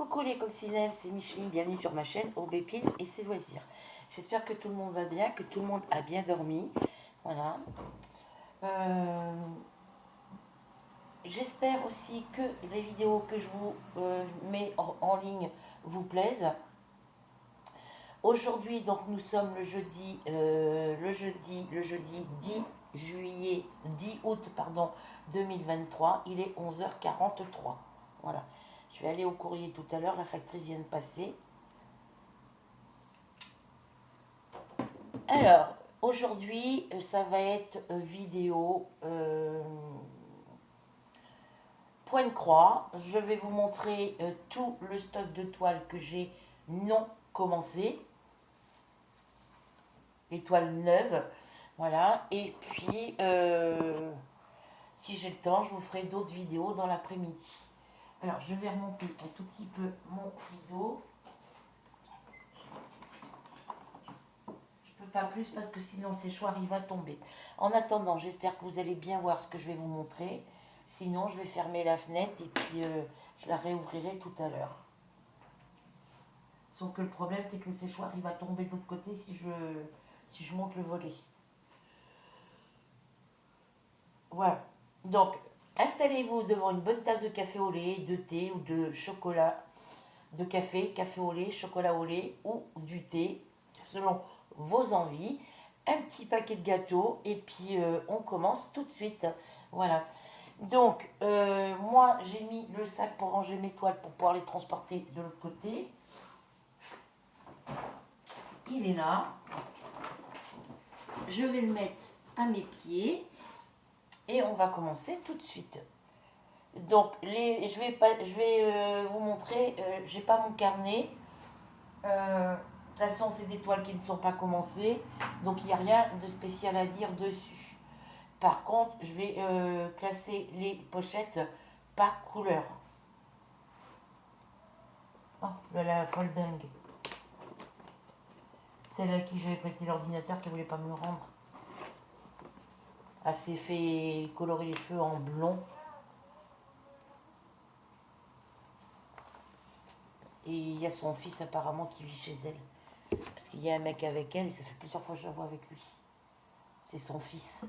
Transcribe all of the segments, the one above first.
Coucou les coccinelles, c'est Micheline, bienvenue sur ma chaîne Aubépine et ses loisirs. J'espère que tout le monde va bien, que tout le monde a bien dormi. Voilà. J'espère aussi que les vidéos que je vous mets en ligne vous plaisent. Aujourd'hui, donc nous sommes le jeudi 10 août, pardon, 2023. Il est 11h43. Voilà. Je vais aller au courrier tout à l'heure, la factrice vient de passer. Alors, aujourd'hui, ça va être vidéo point de croix. Je vais vous montrer tout le stock de toiles que j'ai non commencé. Les toiles neuves. Voilà. Et puis, si j'ai le temps, je vous ferai d'autres vidéos dans l'après-midi. Alors, je vais remonter un tout petit peu mon rideau. Pas plus parce que sinon le séchoir il va tomber. En attendant, j'espère que vous allez bien voir ce que je vais vous montrer. Sinon, je vais fermer la fenêtre et puis je la réouvrirai tout à l'heure. Sauf que le problème, c'est que le séchoir il va tomber de l'autre côté si je monte le volet. Voilà. Donc, installez-vous devant une bonne tasse de café au lait, de thé ou de chocolat, de café au lait, chocolat au lait ou du thé, selon vos envies, un petit paquet de gâteaux et puis on commence tout de suite. Voilà. Donc, moi j'ai mis le sac pour ranger mes toiles pour pouvoir les transporter de l'autre côté. Il est là. Je vais le mettre à mes pieds et on va commencer tout de suite. Donc, je vais vous montrer, j'ai pas mon carnet. De toute façon, c'est des toiles qui ne sont pas commencées, donc il n'y a rien de spécial à dire dessus. Par contre, je vais classer les pochettes par couleur. Oh, la folle dingue. Celle à qui j'avais prêté l'ordinateur qui ne voulait pas me le rendre. Elle s'est fait colorer les cheveux en blond. Et il y a son fils apparemment qui vit chez elle. Parce qu'il y a un mec avec elle et ça fait plusieurs fois que je la vois avec lui. C'est son fils.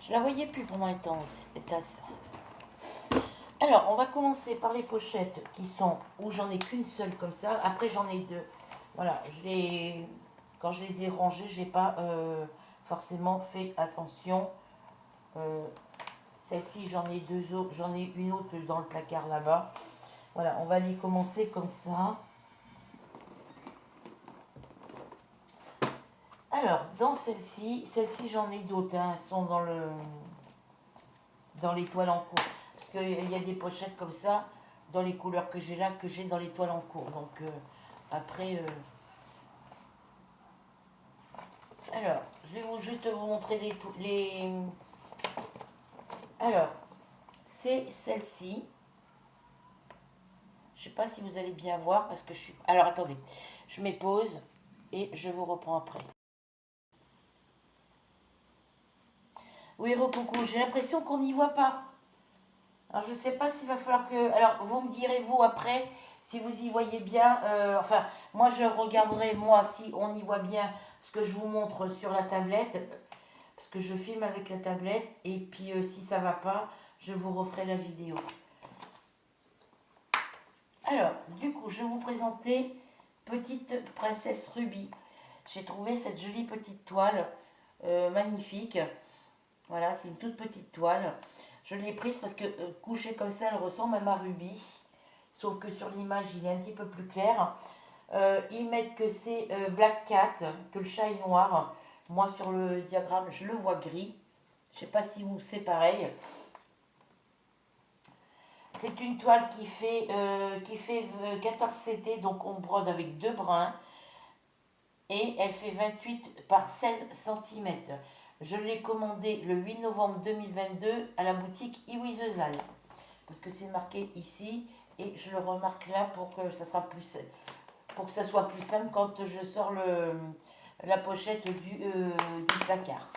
Je la voyais plus pendant les temps, cette tasse. Alors, on va commencer par les pochettes qui sont où j'en ai qu'une seule comme ça. Après, j'en ai deux. Voilà, quand je les ai rangées, j'ai pas forcément fait attention. Celle-ci, j'en ai deux autres, j'en ai une autre dans le placard là-bas. Voilà, on va les commencer comme ça. Alors, dans celle-ci j'en ai d'autres, hein, elles sont dans les toiles en cours. Parce qu'il y a des pochettes comme ça, dans les couleurs que j'ai là, que j'ai dans les toiles en cours. Donc, après... Alors, je vais juste vous montrer les... Alors, c'est celle-ci. Je ne sais pas si vous allez bien voir parce que je suis... Alors, attendez. Je mets pause et je vous reprends après. Oui, recoucou. J'ai l'impression qu'on n'y voit pas. Alors, je ne sais pas s'il va falloir que... Alors, vous me direz, vous, après, si vous y voyez bien. Enfin, moi, je regarderai, moi, si on y voit bien ce que je vous montre sur la tablette. Parce que je filme avec la tablette. Et puis, si ça ne va pas, je vous referai la vidéo. Alors, du coup, je vais vous présenter Petite Princesse Ruby. J'ai trouvé cette jolie petite toile magnifique. Voilà, c'est une toute petite toile. Je l'ai prise parce que couchée comme ça, elle ressemble à ma Ruby. Sauf que sur l'image, il est un petit peu plus clair. Ils mettent que c'est Black Cat, que le chat est noir. Moi, sur le diagramme, je le vois gris. Je ne sais pas si vous, c'est pareil. C'est une toile qui fait 14 CT, donc on brode avec deux brins. Et elle fait 28 par 16 cm. Je l'ai commandée le 8 novembre 2022 à la boutique Iwizezal. parce que c'est marqué ici et je le remarque là pour que ça sera plus, pour que ça soit plus simple quand je sors la pochette du placard.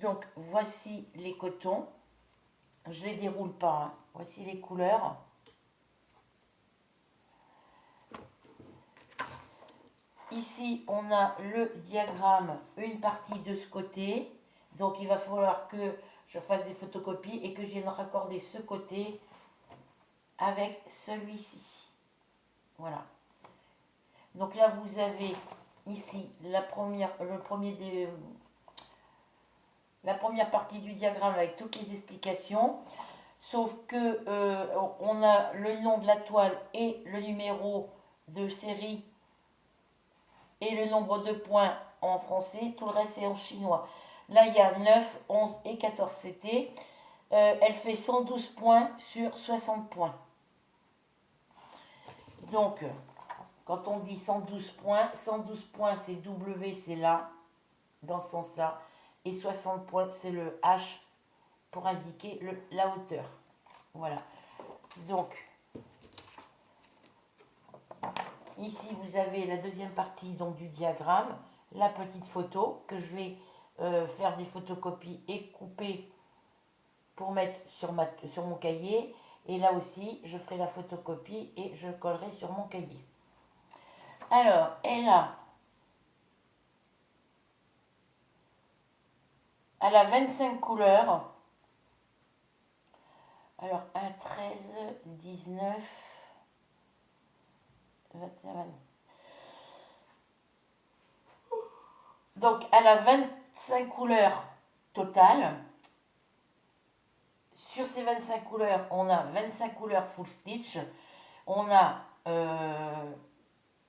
Donc voici les cotons. Je ne les déroule pas, hein. Voici les couleurs. Ici, on a le diagramme, une partie de ce côté. Donc, il va falloir que je fasse des photocopies et que je vienne raccorder ce côté avec celui-ci. Voilà. Donc là, vous avez ici la première partie du diagramme avec toutes les explications. Sauf que on a le nom de la toile et le numéro de série et le nombre de points en français, tout le reste est en chinois. Là, il y a 9, 11 et 14 CT. Elle fait 112 points sur 60 points. Donc, quand on dit 112 points c'est W, c'est là, dans ce sens-là. Et 60 points, c'est le H pour indiquer la hauteur. Voilà. Donc, ici, vous avez la deuxième partie donc, du diagramme, la petite photo que je vais faire des photocopies et couper pour mettre sur mon cahier. Et là aussi, je ferai la photocopie et je collerai sur mon cahier. Alors, elle a 25 couleurs. Alors, 1, 13, 19, 21, 22. Donc, elle a 25 couleurs totales. Sur ces 25 couleurs, on a 25 couleurs full stitch. On a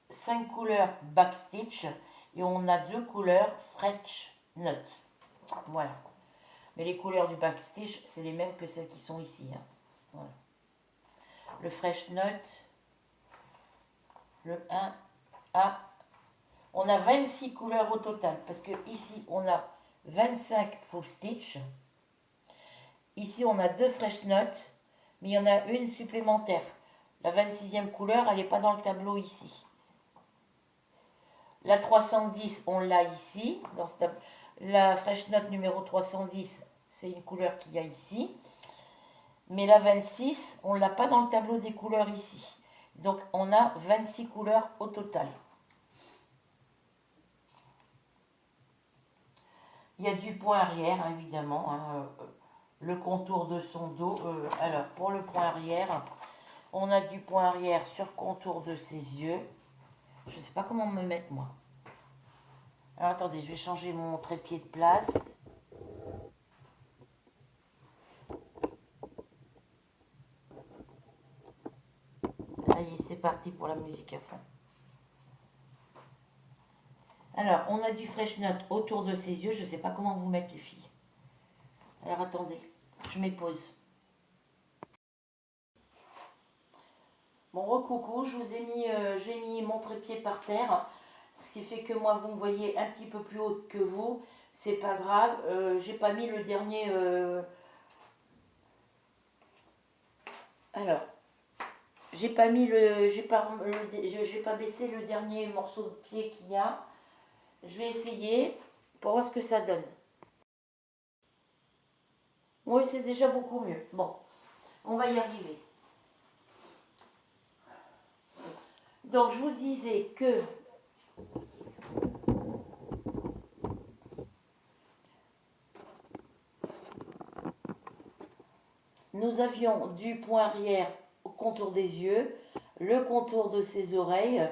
5 couleurs back stitch. Et on a 2 couleurs French knot. Voilà. Mais les couleurs du back stitch, c'est les mêmes que celles qui sont ici. Hein. Voilà. Le French knot. Le 1A. On a 26 couleurs au total. Parce que ici, on a 25 full stitch. Ici, on a 2 fresh notes, mais il y en a une supplémentaire. La 26e couleur, elle n'est pas dans le tableau ici. La 310, on l'a ici. Dans ce la fresh note numéro 310, c'est une couleur qu'il y a ici. Mais la 26, on ne l'a pas dans le tableau des couleurs ici. Donc, on a 26 couleurs au total. Il y a du point arrière, évidemment. Hein, le contour de son dos. Alors, pour le point arrière, on a du point arrière sur contour de ses yeux. Je ne sais pas comment me mettre, moi. Alors, attendez, je vais changer mon trépied de place. Allez, c'est parti pour la musique à fond. Alors, on a du fresh note autour de ses yeux. Je ne sais pas comment vous mettre, les filles. Alors, attendez, je m'épose. Bon, recoucou, je vous ai mis, j'ai mis mon trépied par terre. Ce qui fait que moi, vous me voyez un petit peu plus haute que vous. C'est pas grave. J'ai pas mis le dernier... Alors, j'ai pas mis j'ai pas baissé le dernier morceau de pied qu'il y a. Je vais essayer pour voir ce que ça donne. Oui, c'est déjà beaucoup mieux. Bon, on va y arriver. Donc, je vous disais que nous avions du point arrière au contour des yeux, le contour de ses oreilles,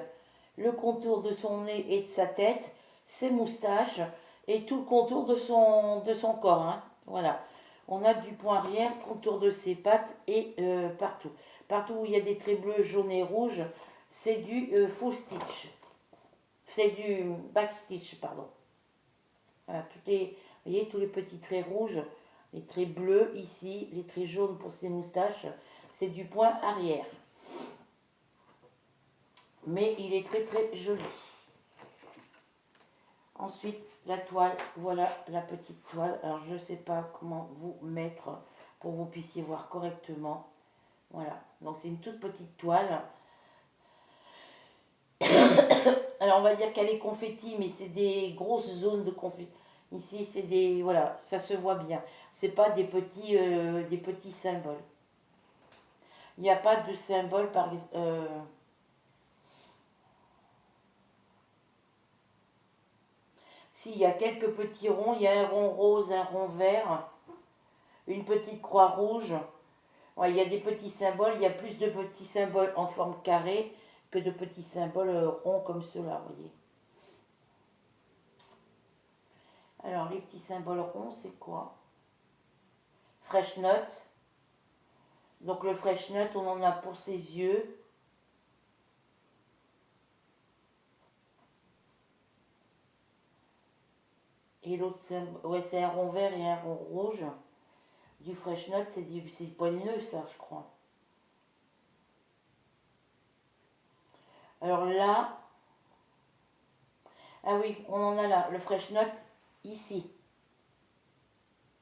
le contour de son nez et de sa tête, ses moustaches et tout le contour de son corps. Hein. Voilà. On a du point arrière, contour de ses pattes et partout. Partout où il y a des traits bleus, jaunes et rouges, c'est du full stitch. C'est du back stitch, pardon. Voilà, vous voyez, tous les petits traits rouges, les traits bleus ici, les traits jaunes pour ses moustaches, c'est du point arrière. Mais il est très très joli. Ensuite, la toile, voilà la petite toile. Alors, je ne sais pas comment vous mettre pour que vous puissiez voir correctement. Voilà, donc c'est une toute petite toile. Alors, on va dire qu'elle est confetti, mais c'est des grosses zones de confetti. Ici, c'est des... Voilà, ça se voit bien. C'est pas des petits symboles. Il n'y a pas de symbole par... Si, il y a quelques petits ronds. Il y a un rond rose, un rond vert, une petite croix rouge. Ouais, il y a des petits symboles. Il y a plus de petits symboles en forme carrée que de petits symboles ronds comme ceux-là, vous voyez. Alors, les petits symboles ronds, c'est quoi? Fresh Note. Donc, le Fresh Note, on en a pour ses yeux. Et l'autre symbole, ouais, c'est un rond vert et un rond rouge. Du Fresh Note, c'est du poigneux, ça, je crois. Alors là, ah oui, on en a là, le Fresh Note, ici.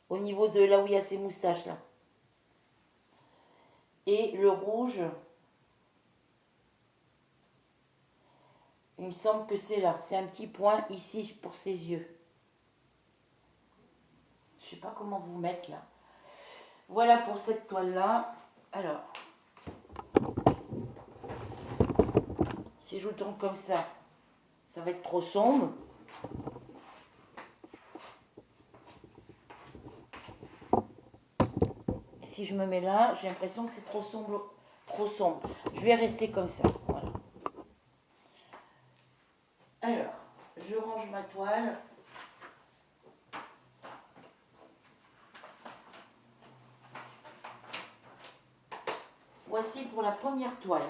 Au niveau de là où il y a ses moustaches, là. Et le rouge, il me semble que c'est là. C'est un petit point ici pour ses yeux. Je sais pas comment vous mettre là. Voilà pour cette toile-là. Alors, si je vous tourne comme ça va être trop sombre. Et si je me mets là, j'ai l'impression que c'est trop sombre, trop sombre. Je vais rester comme ça. Voilà. Alors, je range ma toile. Voici pour la première toile.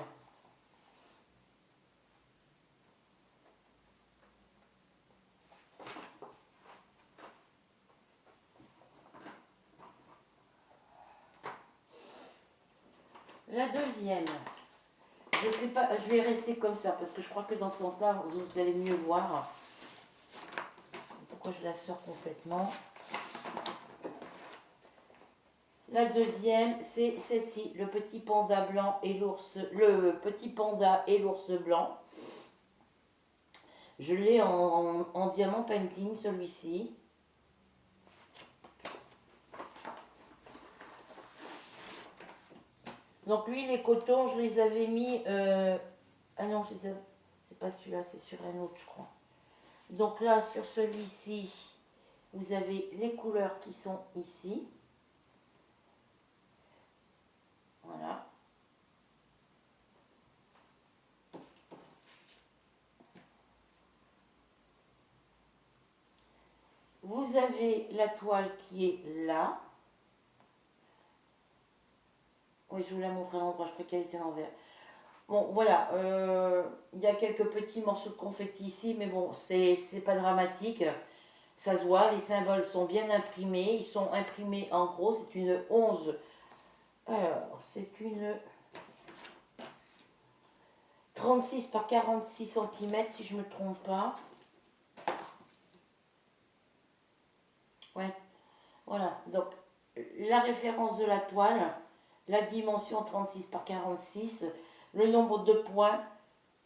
La deuxième, je sais pas, je vais rester comme ça parce que je crois que dans ce sens-là, vous allez mieux voir. Pourquoi je la sors complètement? La deuxième, c'est celle-ci, le petit panda blanc et l'ours, le petit panda et l'ours blanc. Je l'ai en diamant painting, celui-ci. Donc lui, les cotons, je les avais mis... Ah non, c'est pas celui-là, c'est sur un autre, je crois. Donc là, sur celui-ci, vous avez les couleurs qui sont ici. Voilà. Vous avez la toile qui est là. Oui, je vous la montre à l'endroit, je crois qu'elle était à l'envers. Bon, voilà, il y a quelques petits morceaux de confetti ici, mais bon, c'est pas dramatique. Ça se voit, les symboles sont bien imprimés. Ils sont imprimés en gros, c'est une 11. Alors, c'est une 36 par 46 cm, si je ne me trompe pas. Ouais, voilà. Donc, la référence de la toile, la dimension 36 par 46, le nombre de points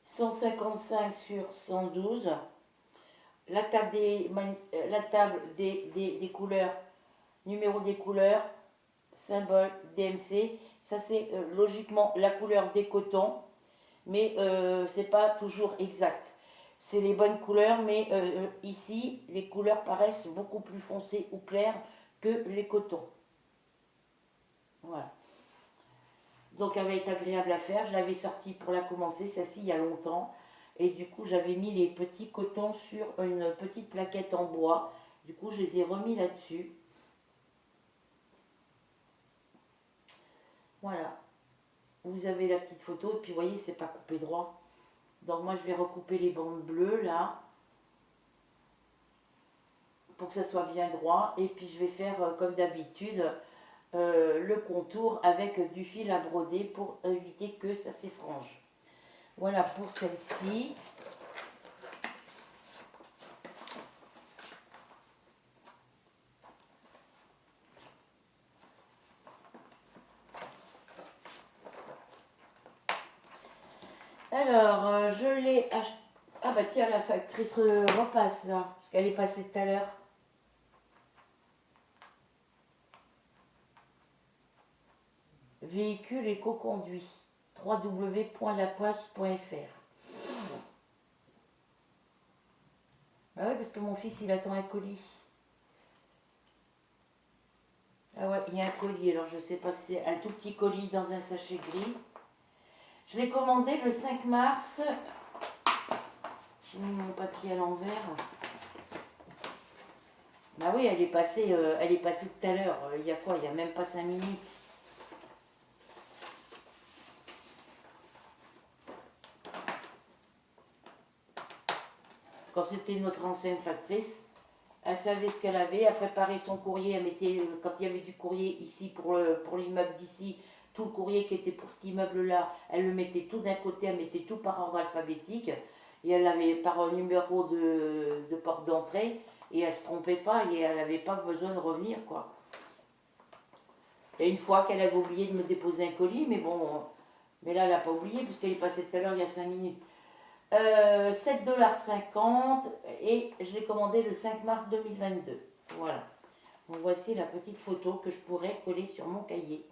155 sur 112, la table des couleurs, numéro des couleurs, symbole DMC. Ça, c'est logiquement la couleur des cotons, mais c'est pas toujours exact. C'est les bonnes couleurs, mais ici, les couleurs paraissent beaucoup plus foncées ou claires que les cotons. Voilà. Donc, elle va être agréable à faire. Je l'avais sortie pour la commencer, celle-ci, il y a longtemps. Et du coup, j'avais mis les petits cotons sur une petite plaquette en bois. Du coup, je les ai remis là-dessus. Voilà. Vous avez la petite photo. Et puis, vous voyez, c'est pas coupé droit. Donc, moi, je vais recouper les bandes bleues, là. Pour que ça soit bien droit. Et puis, je vais faire, comme d'habitude, le contour avec du fil à broder pour éviter que ça s'effrange. Voilà pour celle-ci. Alors, je l'ai acheté. Ah bah tiens, la factrice repasse là, parce qu'elle est passée tout à l'heure. Véhicule éco-conduit. www.laposte.fr. Ah oui, parce que mon fils, il attend un colis. Ah ouais, il y a un colis, alors je sais pas si c'est un tout petit colis dans un sachet gris. Je l'ai commandé le 5 mars. J'ai mis mon papier à l'envers. Bah oui, elle est passée tout à l'heure. Il y a quoi? Il y a même pas 5 minutes. Quand c'était notre ancienne factrice, elle savait ce qu'elle avait, elle préparait son courrier, elle mettait, quand il y avait du courrier ici pour l'immeuble d'ici, tout le courrier qui était pour cet immeuble-là, elle le mettait tout d'un côté, elle mettait tout par ordre alphabétique, et elle avait par numéro de porte d'entrée, et elle ne se trompait pas, et elle n'avait pas besoin de revenir, quoi. Et une fois qu'elle avait oublié de me déposer un colis, mais bon, mais là, elle n'a pas oublié, puisqu'elle est passée tout à l'heure, il y a 5 minutes. 7,50 $ et je l'ai commandé le 5 mars 2022. Voilà. Donc voici la petite photo que je pourrais coller sur mon cahier.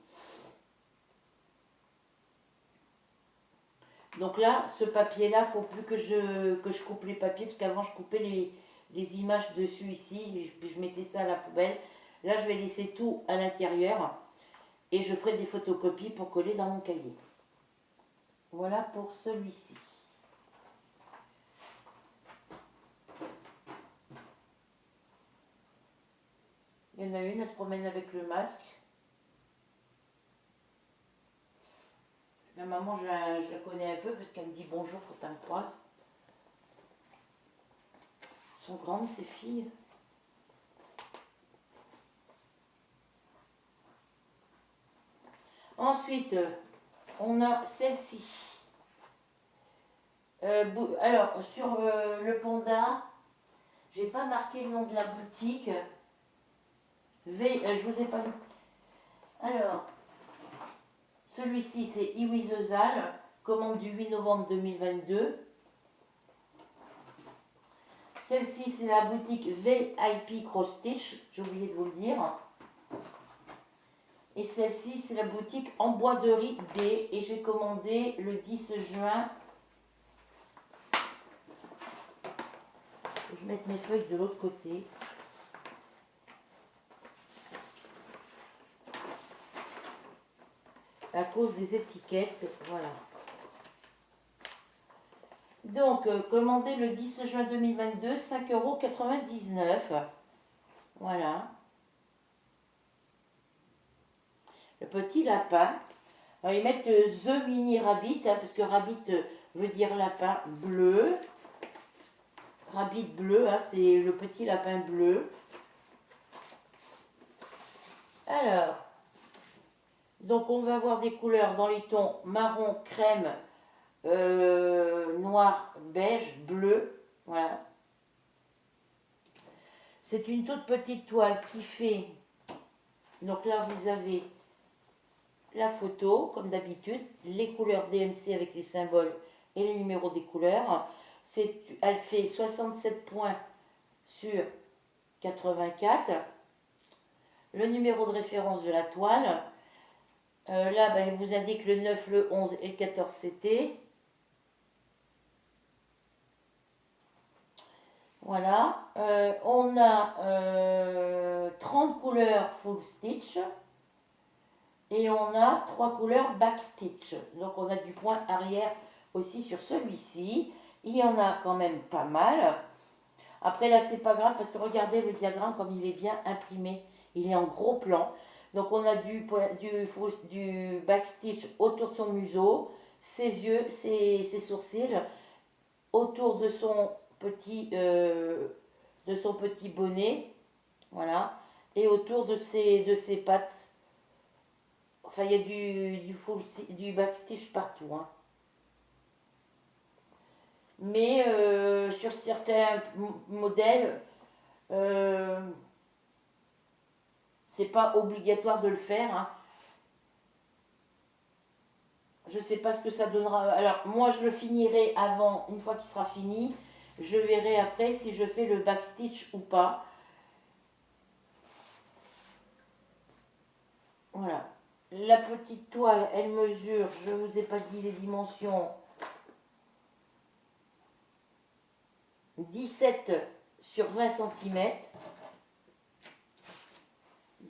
Donc là, ce papier-là, il ne faut plus que je coupe les papiers, parce qu'avant, je coupais les images dessus ici, puis je mettais ça à la poubelle. Là, je vais laisser tout à l'intérieur et je ferai des photocopies pour coller dans mon cahier. Voilà pour celui-ci. Il y en a une, elle se promène avec le masque. La maman, je la connais un peu parce qu'elle me dit bonjour quand elle me croise. Elles sont grandes, ces filles. Ensuite, on a celle-ci. Alors, sur le panda, j'ai pas marqué le nom de la boutique. Je vous ai pas mis. Alors, celui-ci, c'est Iwizezal, commande du 8 novembre 2022. Celle-ci, c'est la boutique VIP Cross Stitch, j'ai oublié de vous le dire. Et celle-ci, c'est la boutique Embroiderie D. Et j'ai commandé le 10 juin. Je vais mettre mes feuilles de l'autre côté. À cause des étiquettes, voilà. Donc, commandé le 10 juin 2022, 5,99 €. Voilà. Le petit lapin. Alors, ils mettent The Mini Rabbit, hein, parce que Rabbit veut dire lapin bleu. Rabbit bleu, hein, c'est le petit lapin bleu. Alors, donc on va avoir des couleurs dans les tons marron, crème, noir, beige, bleu. Voilà. C'est une toute petite toile qui fait. Donc là, vous avez la photo, comme d'habitude, les couleurs DMC avec les symboles et les numéros des couleurs. Elle fait 67 points sur 84. Le numéro de référence de la toile. Là, ben, il vous indique le 9, le 11 et le 14 CT. Voilà. On a 30 couleurs full stitch. Et on a 3 couleurs back stitch. Donc on a du point arrière aussi sur celui-ci. Il y en a quand même pas mal. Après là, c'est pas grave parce que regardez le diagramme comme il est bien imprimé. Il est en gros plan. Donc on a du backstitch autour de son museau, ses yeux, ses sourcils, autour de son petit bonnet, voilà, et autour de ses pattes. Enfin, il y a du backstitch partout, hein. Mais sur certains modèles, c'est pas obligatoire de le faire, hein. Je ne sais pas ce que ça donnera. Alors, moi, je le finirai avant, une fois qu'il sera fini. Je verrai après si je fais le backstitch ou pas. Voilà. La petite toile, elle mesure, je ne vous ai pas dit les dimensions, 17 sur 20 cm.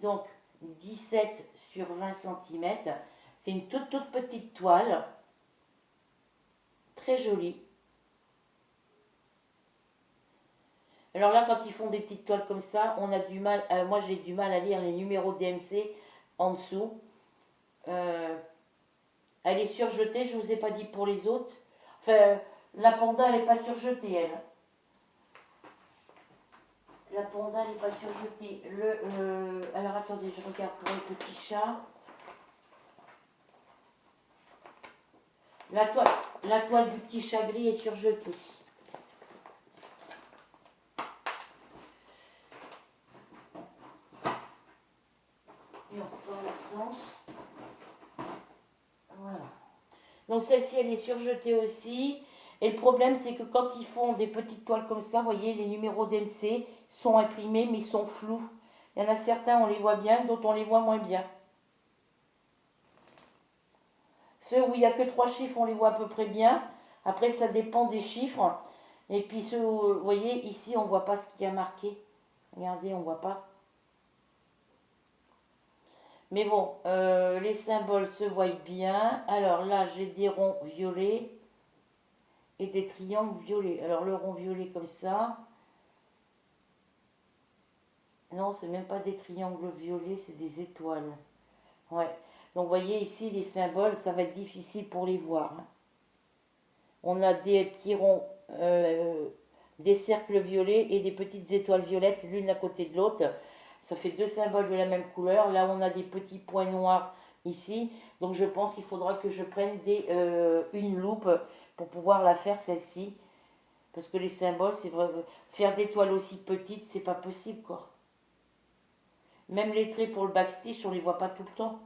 Donc, 17 sur 20 cm. C'est une toute petite toile. Très jolie. Alors là, quand ils font des petites toiles comme ça, on a du mal, moi j'ai du mal à lire les numéros DMC en dessous. Elle est surjetée, je ne vous ai pas dit pour les autres. Enfin, la panda, elle n'est pas surjetée, elle. La panda, elle n'est pas surjetée. Alors attendez, je regarde pour le petit chat. La toile du petit chat gris est surjetée. Non, dans le sens. Voilà. Donc celle-ci, elle est surjetée aussi. Et le problème, c'est que quand ils font des petites toiles comme ça, vous voyez, les numéros d'MC sont imprimés, mais ils sont flous. Il y en a certains, on les voit bien, d'autres, on les voit moins bien. Ceux où il n'y a que 3 chiffres, on les voit à peu près bien. Après, ça dépend des chiffres. Et puis ceux où, vous voyez, ici, on ne voit pas ce qu'il y a marqué. Regardez, on ne voit pas. Mais bon, les symboles se voient bien. Alors là, j'ai des ronds violets et des triangles violets. Alors le rond violet comme ça. Non, c'est même pas des triangles violets, c'est des étoiles. Ouais. Donc vous voyez ici les symboles, ça va être difficile pour les voir. On a des petits ronds, des cercles violets et des petites étoiles violettes l'une à côté de l'autre. Ça fait 2 symboles de la même couleur. Là, on a des petits points noirs ici. Donc je pense qu'il faudra que je prenne une loupe pour pouvoir la faire celle-ci. Parce que les symboles, c'est vrai, faire des toiles aussi petites, c'est pas possible quoi. Même les traits pour le backstitch, on les voit pas tout le temps.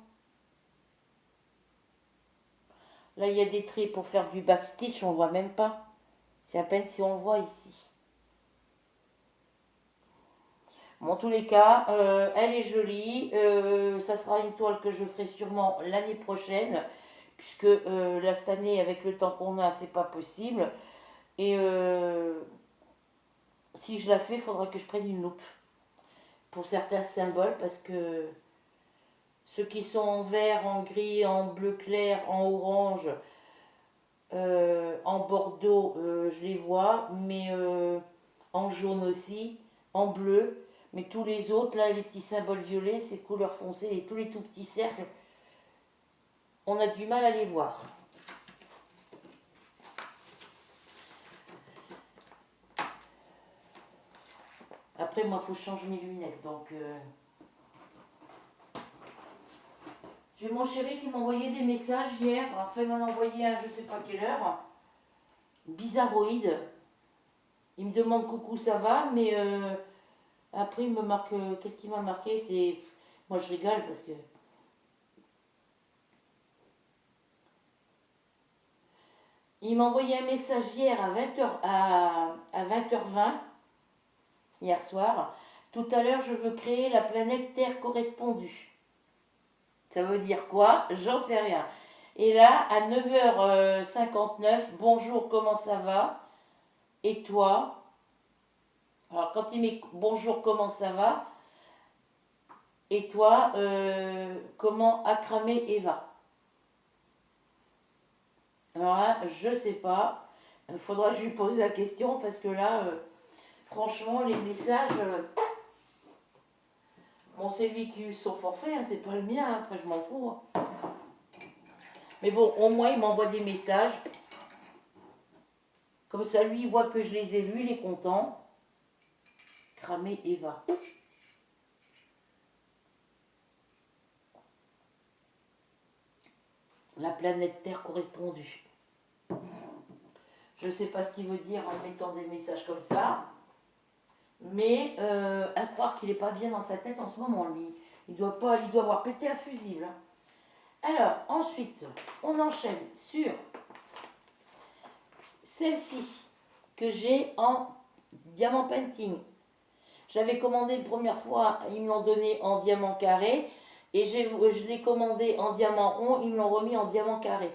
Là, il y a des traits pour faire du backstitch, on ne voit même pas. C'est à peine si on le voit ici. Bon, en tous les cas, elle est jolie. Ça sera une toile que je ferai sûrement l'année prochaine. Puisque là, cette année, avec le temps qu'on a, c'est pas possible. Et si je la fais, il faudra que je prenne une loupe. Pour certains symboles, parce que ceux qui sont en vert, en gris, en bleu clair, en orange, en bordeaux, je les vois, mais en jaune aussi, en bleu. Mais tous les autres, là, les petits symboles violets, c'est couleur foncée, et tous les tout petits cercles, on a du mal à les voir. Après, moi, il faut que je change mes lunettes, donc... J'ai mon chéri qui m'a envoyé des messages hier. Enfin, il m'en a envoyé un, je ne sais pas quelle heure. Bizarroïde. Il me demande coucou, ça va, mais après, il me marque. Qu'est-ce qu'il m'a marqué? C'est. Moi, je rigole parce que. Il m'a envoyé un message hier à 20h, à 20h20, hier soir. Tout à l'heure, je veux créer la planète Terre correspondue. Ça veut dire quoi? J'en sais rien. Et là, à 9h59, bonjour, comment ça va? Et toi? Alors, quand il met bonjour, comment ça va? Et toi, comment a cramé Eva? Alors là, je sais pas. Il faudra que je lui pose la question parce que là, franchement, les messages. Bon, c'est lui qui a eu son forfait, hein, c'est pas le mien, hein, après je m'en fous. Hein. Mais bon, au moins, il m'envoie des messages. Comme ça, lui, il voit que je les ai lus, il est content. Cramé Eva. La planète Terre correspondue. Je ne sais pas ce qu'il veut dire en mettant des messages comme ça. Mais à croire qu'il n'est pas bien dans sa tête en ce moment, lui. Il doit avoir pété un fusible. Hein. Alors, ensuite, on enchaîne sur celle-ci que j'ai en diamant painting. Je l'avais commandé une première fois, ils me l'ont donné en diamant carré. Et je l'ai commandé en diamant rond, ils me l'ont remis en diamant carré.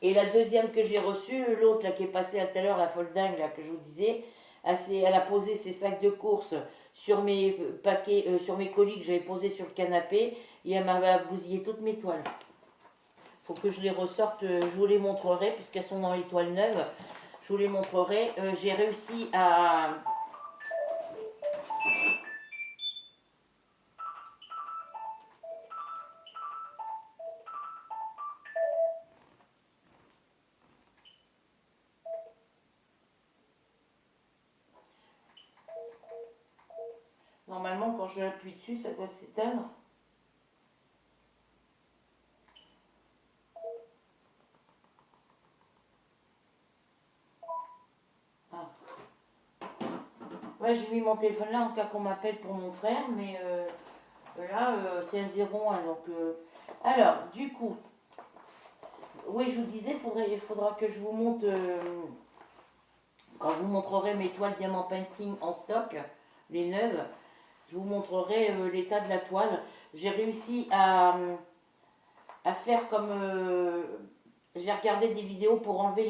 Et la deuxième que j'ai reçue, l'autre là qui est passée à tout à l'heure, la folle dingue là que je vous disais, elle a posé ses sacs de course sur mes paquets, sur mes colis que j'avais posés sur le canapé et elle m'a bousillé toutes mes toiles. Faut que je les ressorte, je vous les montrerai puisqu'elles sont dans les toiles neuves. Je vous les montrerai. J'ai réussi à... Normalement, quand je l'appuie dessus, ça doit s'éteindre. Ah. Ouais, j'ai mis mon téléphone là en cas qu'on m'appelle pour mon frère, mais là, c'est un 01. Donc, alors, du coup, oui, je vous disais, il faudra que je vous montre, quand je vous montrerai mes toiles diamant painting en stock, les neuves, je vous montrerai l'état de la toile. J'ai réussi à faire comme... j'ai regardé des vidéos pour enlever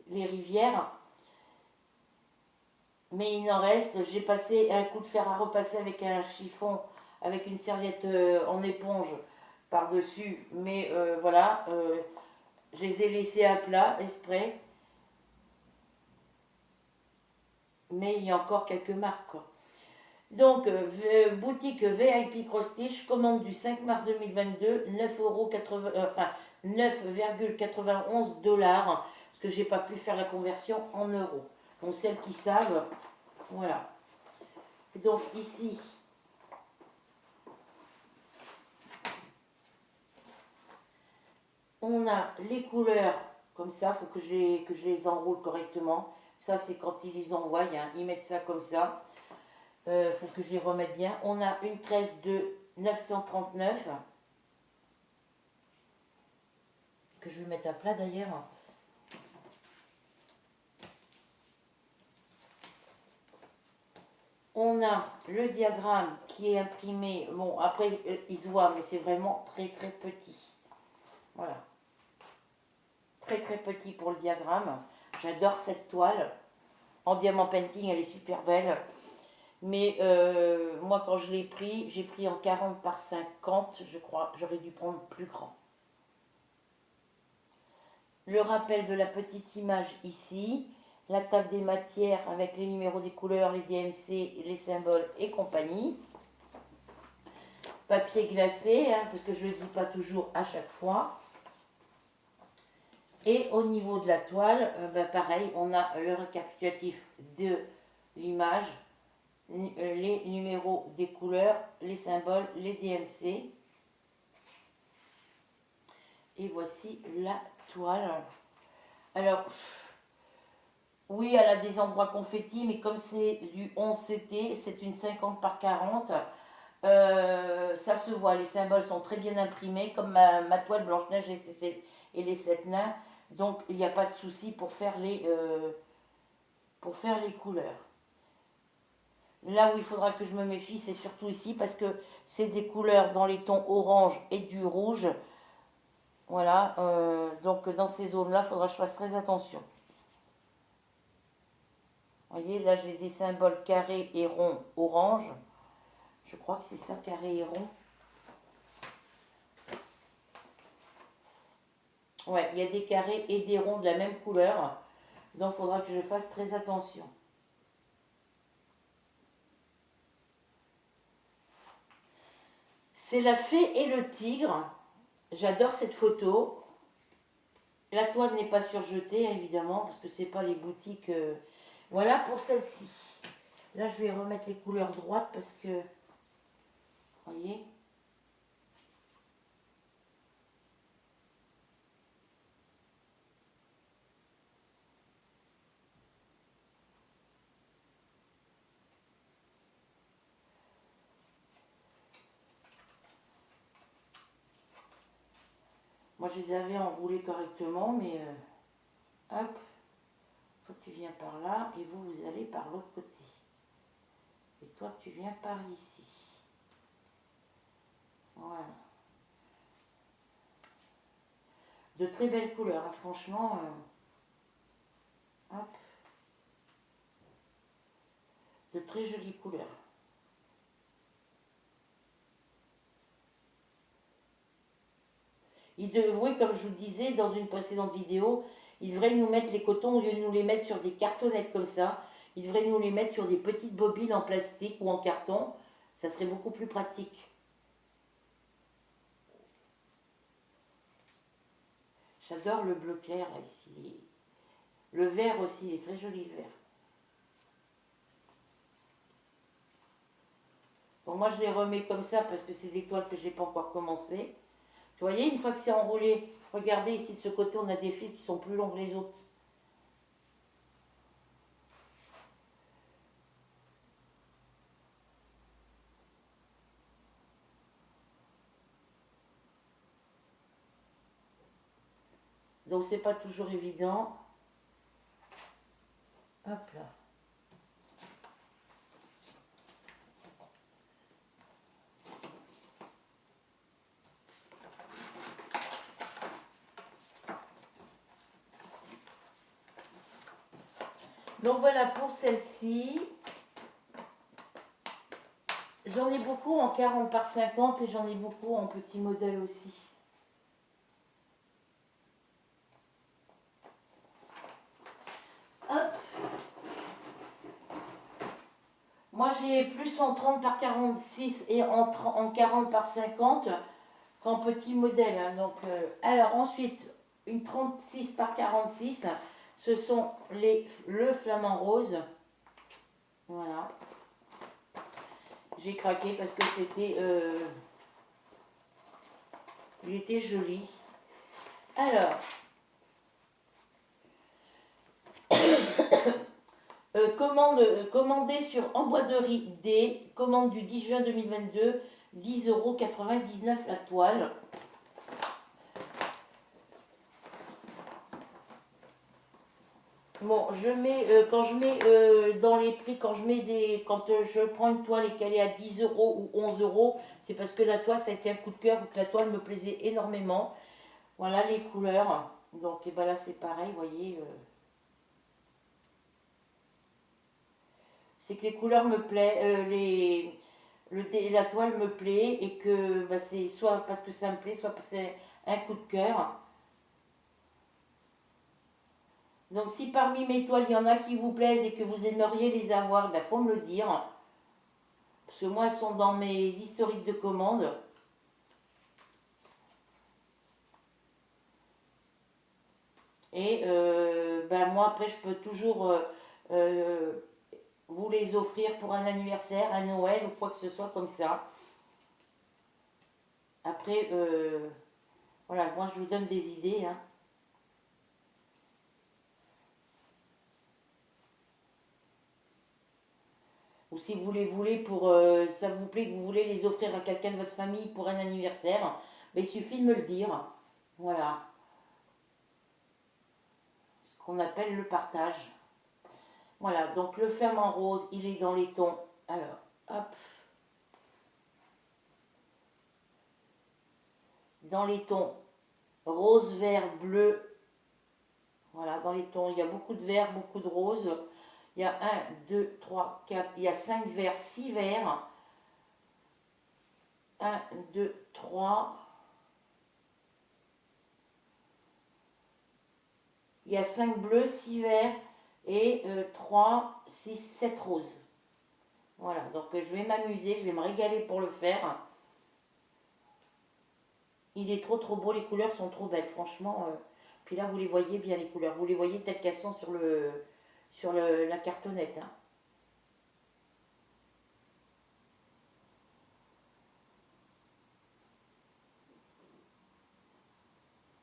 les rivières, mais il en reste. J'ai passé un coup de fer à repasser avec un chiffon, avec une serviette en éponge par-dessus, mais voilà, je les ai laissés à plat, exprès, mais il y a encore quelques marques, quoi. Donc, boutique VIP Cross Stitch, commande du 5 mars 2022, 9,80 enfin 9,91 dollars, parce que j'ai pas pu faire la conversion en euros. Donc, celles qui savent, voilà. Donc, ici, on a les couleurs comme ça, il faut que je les enroule correctement. Ça, c'est quand ils les envoient, hein, ils mettent ça comme ça. Faut que je les remette bien. On a une tresse de 939, que je vais mettre à plat d'ailleurs. On a le diagramme qui est imprimé. Bon, après, il se voit, mais c'est vraiment très très petit. Voilà. Très très petit pour le diagramme. J'adore cette toile. En diamant painting, elle est super belle. Mais moi, quand je l'ai pris, j'ai pris en 40 par 50, je crois. J'aurais dû prendre plus grand. Le rappel de la petite image ici. La table des matières avec les numéros des couleurs, les DMC, les symboles et compagnie. Papier glacé, hein, parce que je ne le dis pas toujours à chaque fois. Et au niveau de la toile, pareil, on a le récapitulatif de l'image, les numéros des couleurs, les symboles, les DMC. Et voici la toile. Alors, oui, elle a des endroits confettis, mais comme c'est du 11 CT, c'est une 50 par 40. Ça se voit, les symboles sont très bien imprimés, comme ma toile Blanche-Neige et les 7 nains. Donc, il n'y a pas de souci pour faire les couleurs. Là où il faudra que je me méfie, c'est surtout ici, parce que c'est des couleurs dans les tons orange et du rouge. Voilà, donc dans ces zones-là, il faudra que je fasse très attention. Vous voyez, là j'ai des symboles carrés et ronds orange. Je crois que c'est ça, carré et rond. Ouais, il y a des carrés et des ronds de la même couleur. Donc il faudra que je fasse très attention. C'est la fée et le tigre. J'adore cette photo. La toile n'est pas surjetée, évidemment, parce que c'est pas les boutiques. Voilà pour celle-ci. Là, je vais remettre les couleurs droites parce que, vous voyez, Moi, je les avais enroulés correctement, mais hop, toi tu viens par là et vous, vous allez par l'autre côté. Et toi, tu viens par ici. Voilà. De très belles couleurs, hein, franchement. Hop. De très jolies couleurs. Il devrait, comme je vous disais dans une précédente vidéo, il devrait nous mettre les cotons, au lieu de nous les mettre sur des cartonnettes comme ça, il devrait nous les mettre sur des petites bobines en plastique ou en carton. Ça serait beaucoup plus pratique. J'adore le bleu clair là, ici. Le vert aussi, il est très joli le vert. Bon, moi je les remets comme ça parce que c'est des toiles que je n'ai pas encore commencé. Vous voyez, une fois que c'est enroulé, regardez ici de ce côté, on a des fils qui sont plus longs que les autres. Donc c'est pas toujours évident. Hop là. Donc voilà pour celle-ci. J'en ai beaucoup en 40 par 50 et j'en ai beaucoup en petit modèle aussi. Hop. Moi j'ai plus en 30 par 46 et en 40 par 50 qu'en petit modèle. Hein. Donc, alors ensuite, une 36 par 46, ce sont le flamant rose. Voilà. J'ai craqué parce que c'était... il était joli. Alors... commandé sur Emboiderie D, commande du 10 juin 2022, 10,99 € la toile. Bon, je mets, quand je mets dans les prix, quand je prends une toile et qu'elle est à 10 € ou 11 €, c'est parce que la toile, ça a été un coup de cœur ou que la toile me plaisait énormément. Voilà les couleurs. Donc, et ben là, c'est pareil, vous voyez. C'est que les couleurs me plaisent, la toile me plaît et que bah, c'est soit parce que ça me plaît, soit parce que c'est un coup de cœur. Donc si parmi mes toiles, il y en a qui vous plaisent et que vous aimeriez les avoir, il faut me le dire. Parce que moi, elles sont dans mes historiques de commandes. Et moi, après, je peux toujours vous les offrir pour un anniversaire, un Noël ou quoi que ce soit comme ça. Après, voilà, moi, je vous donne des idées. Hein. Ou si vous les voulez pour, ça vous plaît que vous voulez les offrir à quelqu'un de votre famille pour un anniversaire, il suffit de me le dire. Voilà. Ce qu'on appelle le partage. Voilà, donc le flamant rose, il est dans les tons. Alors, hop. Dans les tons rose, vert, bleu. Voilà, dans les tons, il y a beaucoup de vert, beaucoup de rose. Il y a 1, 2, 3, 4, il y a 5 verts, 6 verts. 1, 2, 3. Il y a 5 bleus, 6 verts et 3, 6, 7 roses. Voilà, donc je vais m'amuser, je vais me régaler pour le faire. Il est trop beau, les couleurs sont trop belles, franchement. Puis là, vous les voyez bien, les couleurs. Vous les voyez telles qu'elles sont sur la cartonnette. Hein.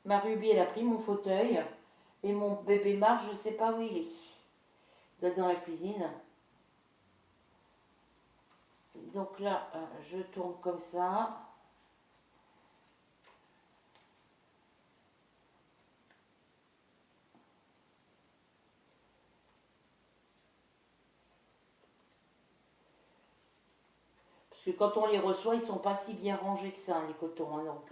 Ma Ruby, elle a pris mon fauteuil. Et mon bébé Marge, je ne sais pas où il est. Il doit être dans la cuisine. Donc là, je tourne comme ça. Parce que quand on les reçoit, ils sont pas si bien rangés que ça, les cotons. Hein, donc,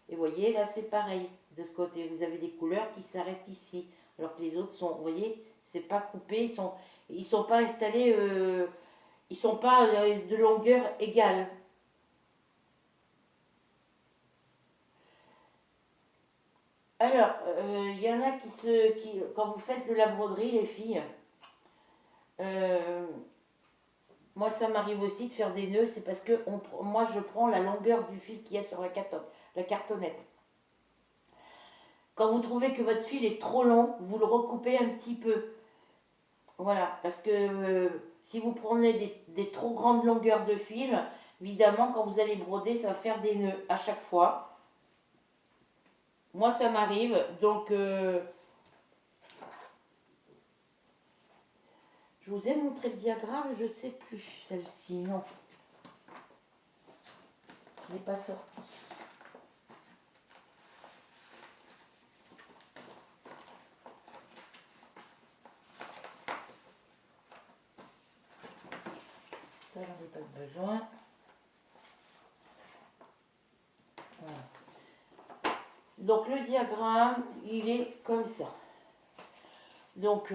et vous voyez, là c'est pareil. De ce côté, vous avez des couleurs qui s'arrêtent ici. Alors que les autres sont, vous voyez, c'est pas coupé, ils sont pas installés, ils sont pas de longueur égale. Alors, il y en a quand vous faites de la broderie, les filles, euh, moi ça m'arrive aussi de faire des nœuds, c'est parce que moi je prends la longueur du fil qu'il y a sur la cartonnette. Quand vous trouvez que votre fil est trop long, vous le recoupez un petit peu. Voilà, parce que si vous prenez des trop grandes longueurs de fil, évidemment, quand vous allez broder, ça va faire des nœuds à chaque fois. Moi, ça m'arrive, donc je vous ai montré le diagramme, je ne sais plus, celle-ci, non. Je ne l'ai pas sorti. Ça, j'en ai pas besoin. Voilà. Donc le diagramme, il est comme ça. Donc,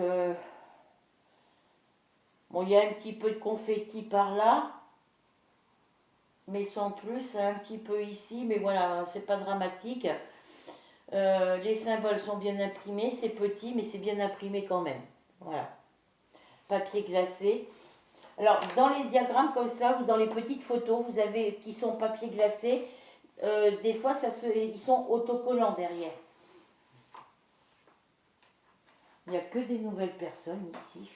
bon, il y a un petit peu de confetti par là, mais sans plus, un petit peu ici, mais voilà, c'est pas dramatique. Les symboles sont bien imprimés, c'est petit, mais c'est bien imprimé quand même. Voilà. Papier glacé. Alors, dans les diagrammes comme ça, ou dans les petites photos, vous avez qui sont papier glacé, des fois, ils sont autocollants derrière. Il n'y a que des nouvelles personnes ici.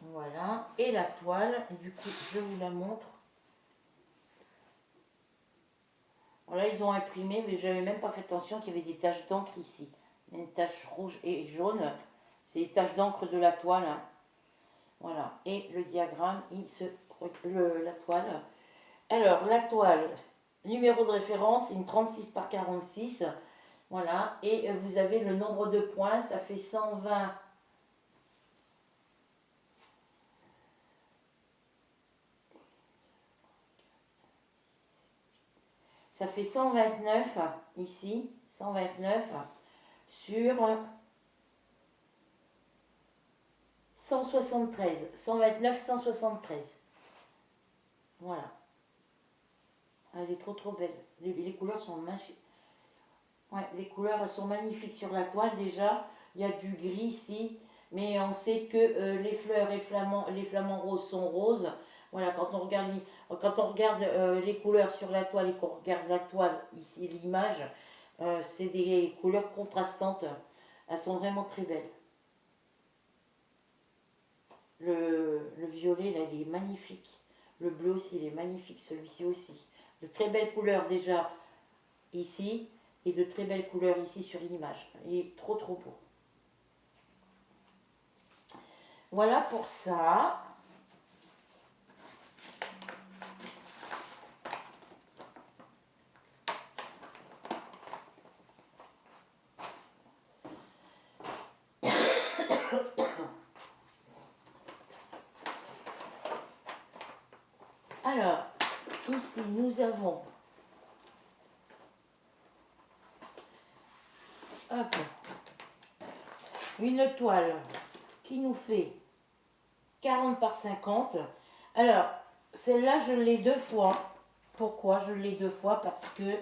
Voilà. Et la toile, du coup, je vous la montre. Là, ils ont imprimé, mais je n'avais même pas fait attention qu'il y avait des taches d'encre ici. Une tache rouge et jaune. C'est les taches d'encre de la toile. Hein. Voilà. Et le diagramme, la toile. Alors, la toile, numéro de référence, une 36 par 46. Voilà. Et vous avez le nombre de points, ça fait 120. Ça fait 129 ici, 129 sur 173. 129, 173. Voilà. Elle est trop belle. Les couleurs sont magnifiques. Ouais, les couleurs elles sont magnifiques sur la toile déjà. Il y a du gris ici, mais on sait que les fleurs et les flamants roses sont roses. Voilà, quand on regarde les couleurs sur la toile et qu'on regarde la toile, ici l'image, c'est des couleurs contrastantes. Elles sont vraiment très belles. Le violet, là, il est magnifique. Le bleu aussi, il est magnifique. Celui-ci aussi. De très belles couleurs déjà ici et de très belles couleurs ici sur l'image. Il est trop beau. Voilà pour ça. Alors, ici nous avons une toile qui nous fait 40 par 50. Alors, celle-là, je l'ai deux fois. Pourquoi je l'ai deux fois? Parce que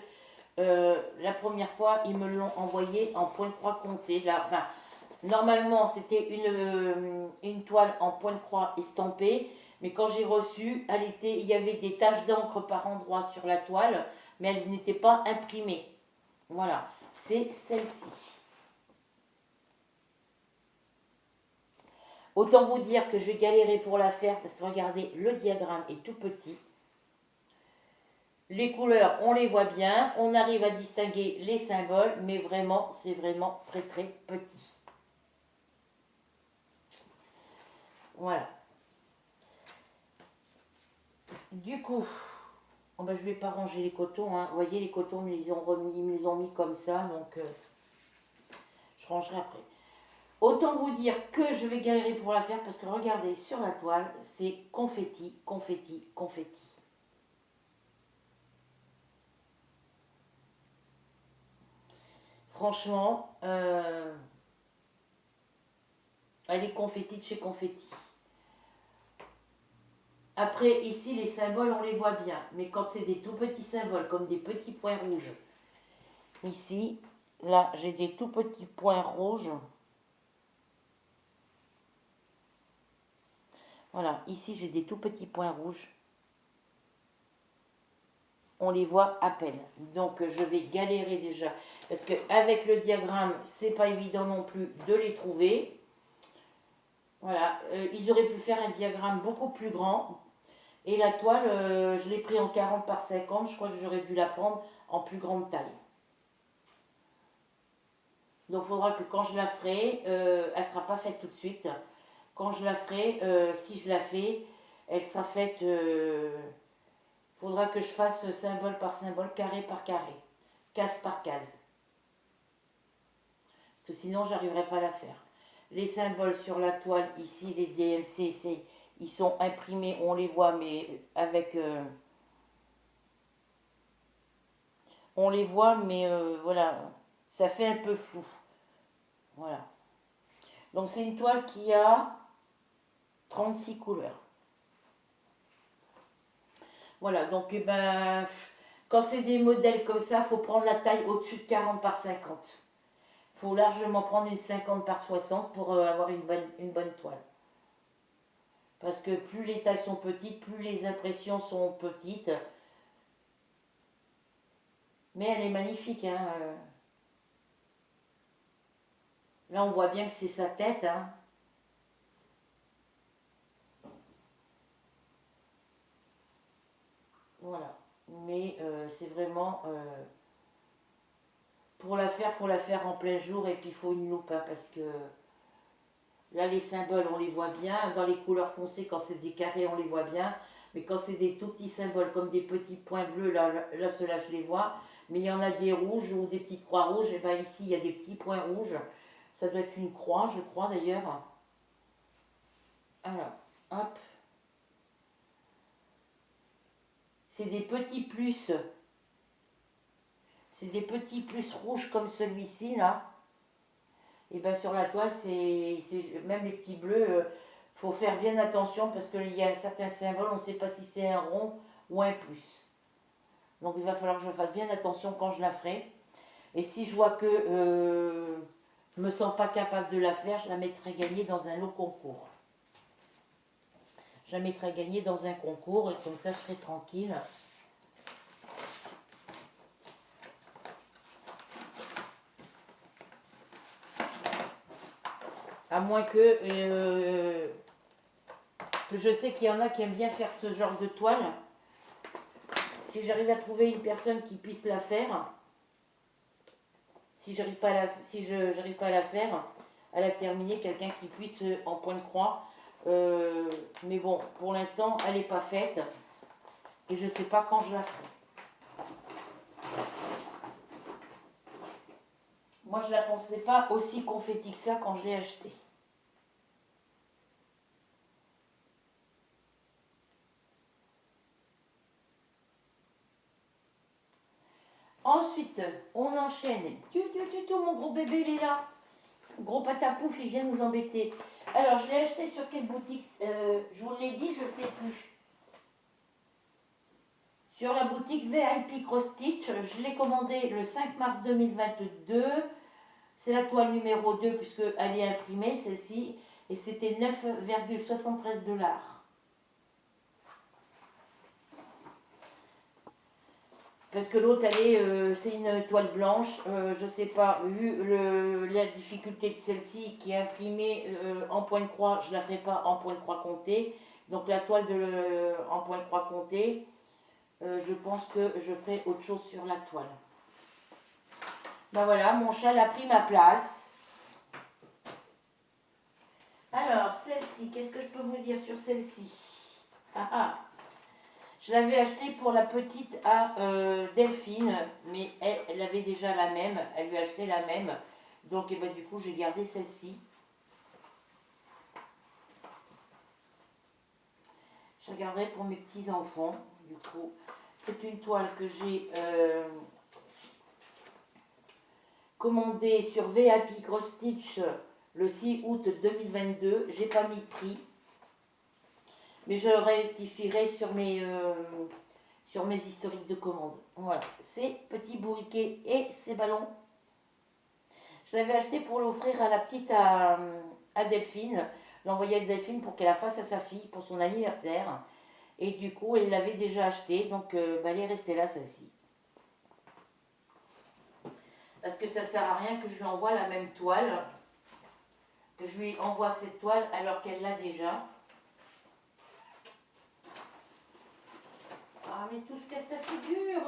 la première fois, ils me l'ont envoyé en point de croix compté. Là, enfin, normalement, c'était une toile en point de croix estampée. Mais quand j'ai reçu, il y avait des taches d'encre par endroit sur la toile, mais elle n'était pas imprimée. Voilà, c'est celle-ci. Autant vous dire que je vais galérer pour la faire parce que regardez, le diagramme est tout petit. Les couleurs, on les voit bien. On arrive à distinguer les symboles, mais vraiment, c'est vraiment très petit. Voilà. Du coup, oh ben, je vais pas ranger les cotons. Hein. Vous voyez, les cotons, ils me les ont mis comme ça. Donc, je rangerai après. Autant vous dire que je vais galérer pour la faire parce que regardez, sur la toile, c'est confetti, confetti, confetti. Franchement, elle est confetti de chez confetti. Après, ici, les symboles, on les voit bien. Mais quand c'est des tout petits symboles, comme des petits points rouges, ici, là, j'ai des tout petits points rouges. Voilà, ici, j'ai des tout petits points rouges. On les voit à peine. Donc, je vais galérer déjà. Parce qu'avec le diagramme, c'est pas évident non plus de les trouver. Voilà, ils auraient pu faire un diagramme beaucoup plus grand. Et la toile, je l'ai pris en 40 par 50. Je crois que j'aurais dû la prendre en plus grande taille. Donc il faudra que quand je la ferai, elle ne sera pas faite tout de suite. Quand je la ferai, si je la fais, elle sera faite. Il faudra que je fasse symbole par symbole, carré par carré, case par case. Parce que sinon, j'arriverai pas à la faire. Les symboles sur la toile, ici, les DMC, ils sont imprimés, on les voit, mais avec. On les voit, mais voilà, ça fait un peu flou. Voilà. Donc c'est une toile qui a 36 couleurs. Voilà, donc quand c'est des modèles comme ça, il faut prendre la taille au-dessus de 40 par 50. Il faut largement prendre une 50 par 60 pour avoir une bonne toile. Parce que plus les tailles sont petites, plus les impressions sont petites. Mais elle est magnifique. Hein. Là, on voit bien que c'est sa tête. Hein. Voilà. Mais c'est vraiment... pour la faire, il faut la faire en plein jour et puis il faut une loupe. Hein, parce que là, les symboles, on les voit bien. Dans les couleurs foncées, quand c'est des carrés, on les voit bien. Mais quand c'est des tout petits symboles, comme des petits points bleus, là ceux-là, je les vois. Mais il y en a des rouges ou des petites croix rouges. Et bien ici, il y a des petits points rouges. Ça doit être une croix, je crois d'ailleurs. Alors, hop. C'est des petits plus. C'est des petits plus rouges comme celui-ci, là. Et bien sur la toile, c'est même les petits bleus, faut faire bien attention parce qu'il y a certains symboles, on ne sait pas si c'est un rond ou un plus. Donc il va falloir que je fasse bien attention quand je la ferai. Et si je vois que je ne me sens pas capable de la faire, je la mettrai gagner dans un lot concours. Je la mettrai gagner dans un concours et comme ça je serai tranquille. À moins que je sais qu'il y en a qui aiment bien faire ce genre de toile. Si j'arrive à trouver une personne qui puisse la faire, si j'arrive pas j'arrive pas à la faire, à la terminer, quelqu'un qui puisse en point de croix. Mais bon, pour l'instant, elle n'est pas faite et je ne sais pas quand je la ferai. Moi, je ne la pensais pas aussi confetti que ça quand je l'ai achetée. Ensuite, on enchaîne. Mon gros bébé, il est là. Gros patapouf, il vient nous embêter. Alors, je l'ai acheté sur quelle boutique je vous l'ai dit, je ne sais plus. Sur la boutique VIP Cross Stitch, je l'ai commandé le 5 mars 2022. C'est la toile numéro 2 puisqu'elle est imprimée, celle-ci. Et c'était 9,73 $. Parce que l'autre, c'est une toile blanche. Je ne sais pas, vu la difficulté de celle-ci qui est imprimée en point de croix, je ne la ferai pas en point de croix compté. Donc la toile en point de croix compté, je pense que je ferai autre chose sur la toile. Ben voilà, mon châle a pris ma place. Alors, celle-ci, qu'est-ce que je peux vous dire sur celle-ci? Ah ah, Je l'avais acheté pour la petite à Delphine, mais elle avait déjà la même, elle lui a acheté la même. Donc et ben, du coup j'ai gardé celle-ci. Je la garderai pour mes petits-enfants, du coup. C'est une toile que j'ai commandée sur VAP Cross Stitch le 6 août 2022. J'ai pas mis de prix. Mais je rectifierai sur mes historiques de commande. Voilà, ces petits bourriquets et ces ballons. Je l'avais acheté pour l'offrir à la petite à Delphine, l'envoyer à Delphine pour qu'elle la fasse à sa fille pour son anniversaire. Et du coup, elle l'avait déjà acheté, donc bah, elle est restée là, celle-ci. Parce que ça sert à rien que je lui envoie la même toile, que je lui envoie cette toile alors qu'elle l'a déjà. Ah, mais tout se casse sa figure!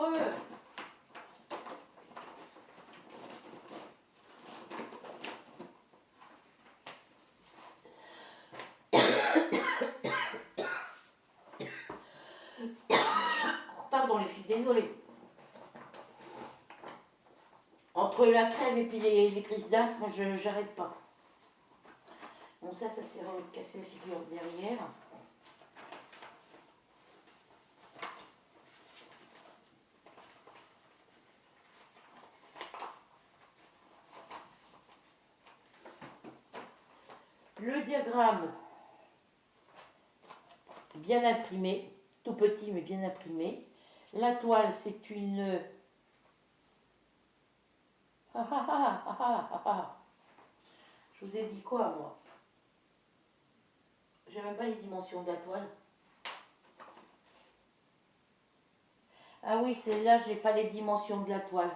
Pardon les filles, désolée. Entre la crève et puis les crises d'asthme, j'arrête pas. Bon, ça s'est cassé la figure derrière. Le diagramme, bien imprimé, tout petit mais bien imprimé. La toile, c'est une... Je vous ai dit quoi, moi? J'ai même pas les dimensions de la toile. Ah oui, celle-là, j'ai pas les dimensions de la toile.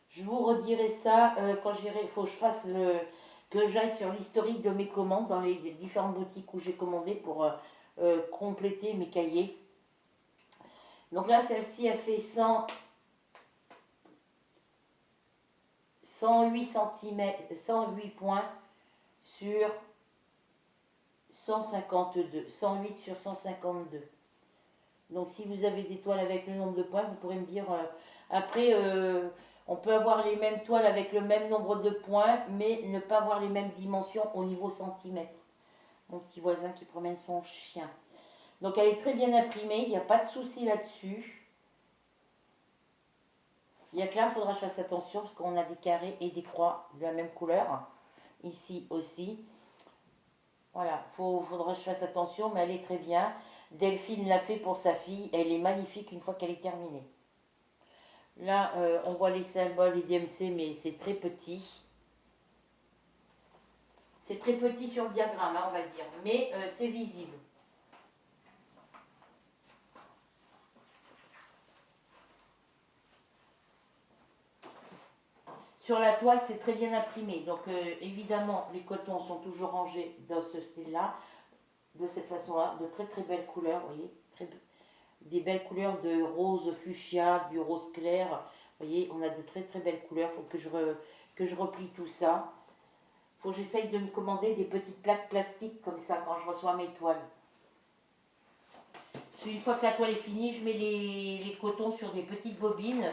Je vous redirai ça quand j'irai. Il faut que je fasse que j'aille sur l'historique de mes commandes dans les différentes boutiques où j'ai commandé pour compléter mes cahiers. Donc là, celle-ci a fait 108 cm, 108 points sur 152. 108 sur 152. Donc si vous avez des toiles avec le nombre de points, vous pourrez me dire. Après, on peut avoir les mêmes toiles avec le même nombre de points, mais ne pas avoir les mêmes dimensions au niveau centimètre. Mon petit voisin qui promène son chien. Donc elle est très bien imprimée, il n'y a pas de souci là-dessus. Il y a que là, il faudra que je fasse attention parce qu'on a des carrés et des croix de la même couleur. Ici aussi. Voilà, faudra que je fasse attention, mais elle est très bien. Delphine l'a fait pour sa fille, elle est magnifique une fois qu'elle est terminée. Là, on voit les symboles et DMC, mais c'est très petit. C'est très petit sur le diagramme, hein, on va dire, mais c'est visible. Sur la toile, c'est très bien imprimé. Donc, évidemment, les cotons sont toujours rangés dans ce style-là, de cette façon-là, de très très belles couleurs, vous voyez, des belles couleurs de rose fuchsia, du rose clair. Vous voyez, on a de très très belles couleurs. Il faut que je replie tout ça. Il faut que j'essaye de me commander des petites plaques plastiques comme ça quand je reçois mes toiles. Une fois que la toile est finie, je mets les cotons sur des petites bobines.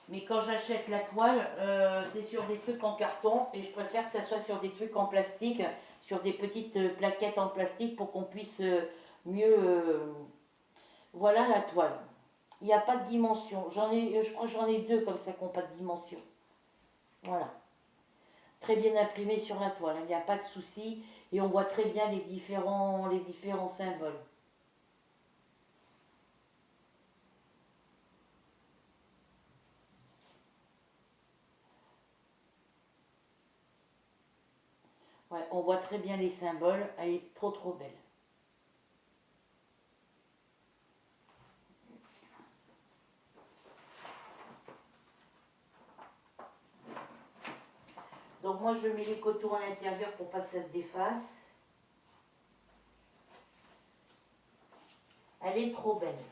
Mais quand j'achète la toile, c'est sur des trucs en carton et je préfère que ça soit sur des trucs en plastique, sur des petites plaquettes en plastique pour qu'on puisse mieux... Voilà la toile. Il n'y a pas de dimension. Je crois que j'en ai deux comme ça qui n'ont pas de dimension. Voilà. Très bien imprimé sur la toile. Il n'y a pas de souci et on voit très bien les différents symboles. Ouais, on voit très bien les symboles. Elle est trop trop belle. Donc moi je mets les cotons à l'intérieur pour pas que ça se défasse. Elle est trop belle.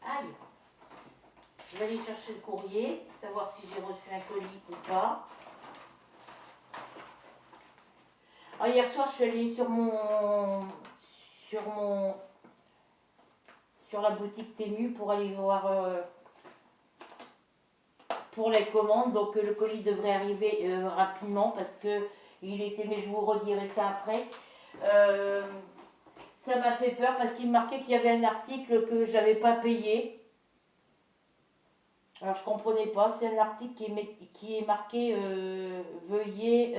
Aïe. Je vais aller chercher le courrier, savoir si j'ai reçu un colis ou pas. Ah, hier soir, je suis allée sur mon, sur la boutique Temu pour aller voir pour les commandes. Donc le colis devrait arriver rapidement parce que il était, mais je vous redirai ça après. Euh, Ça m'a fait peur parce qu'il marquait qu'il y avait un article que j'avais pas payé. Alors je comprenais pas. C'est un article qui est marqué veuillez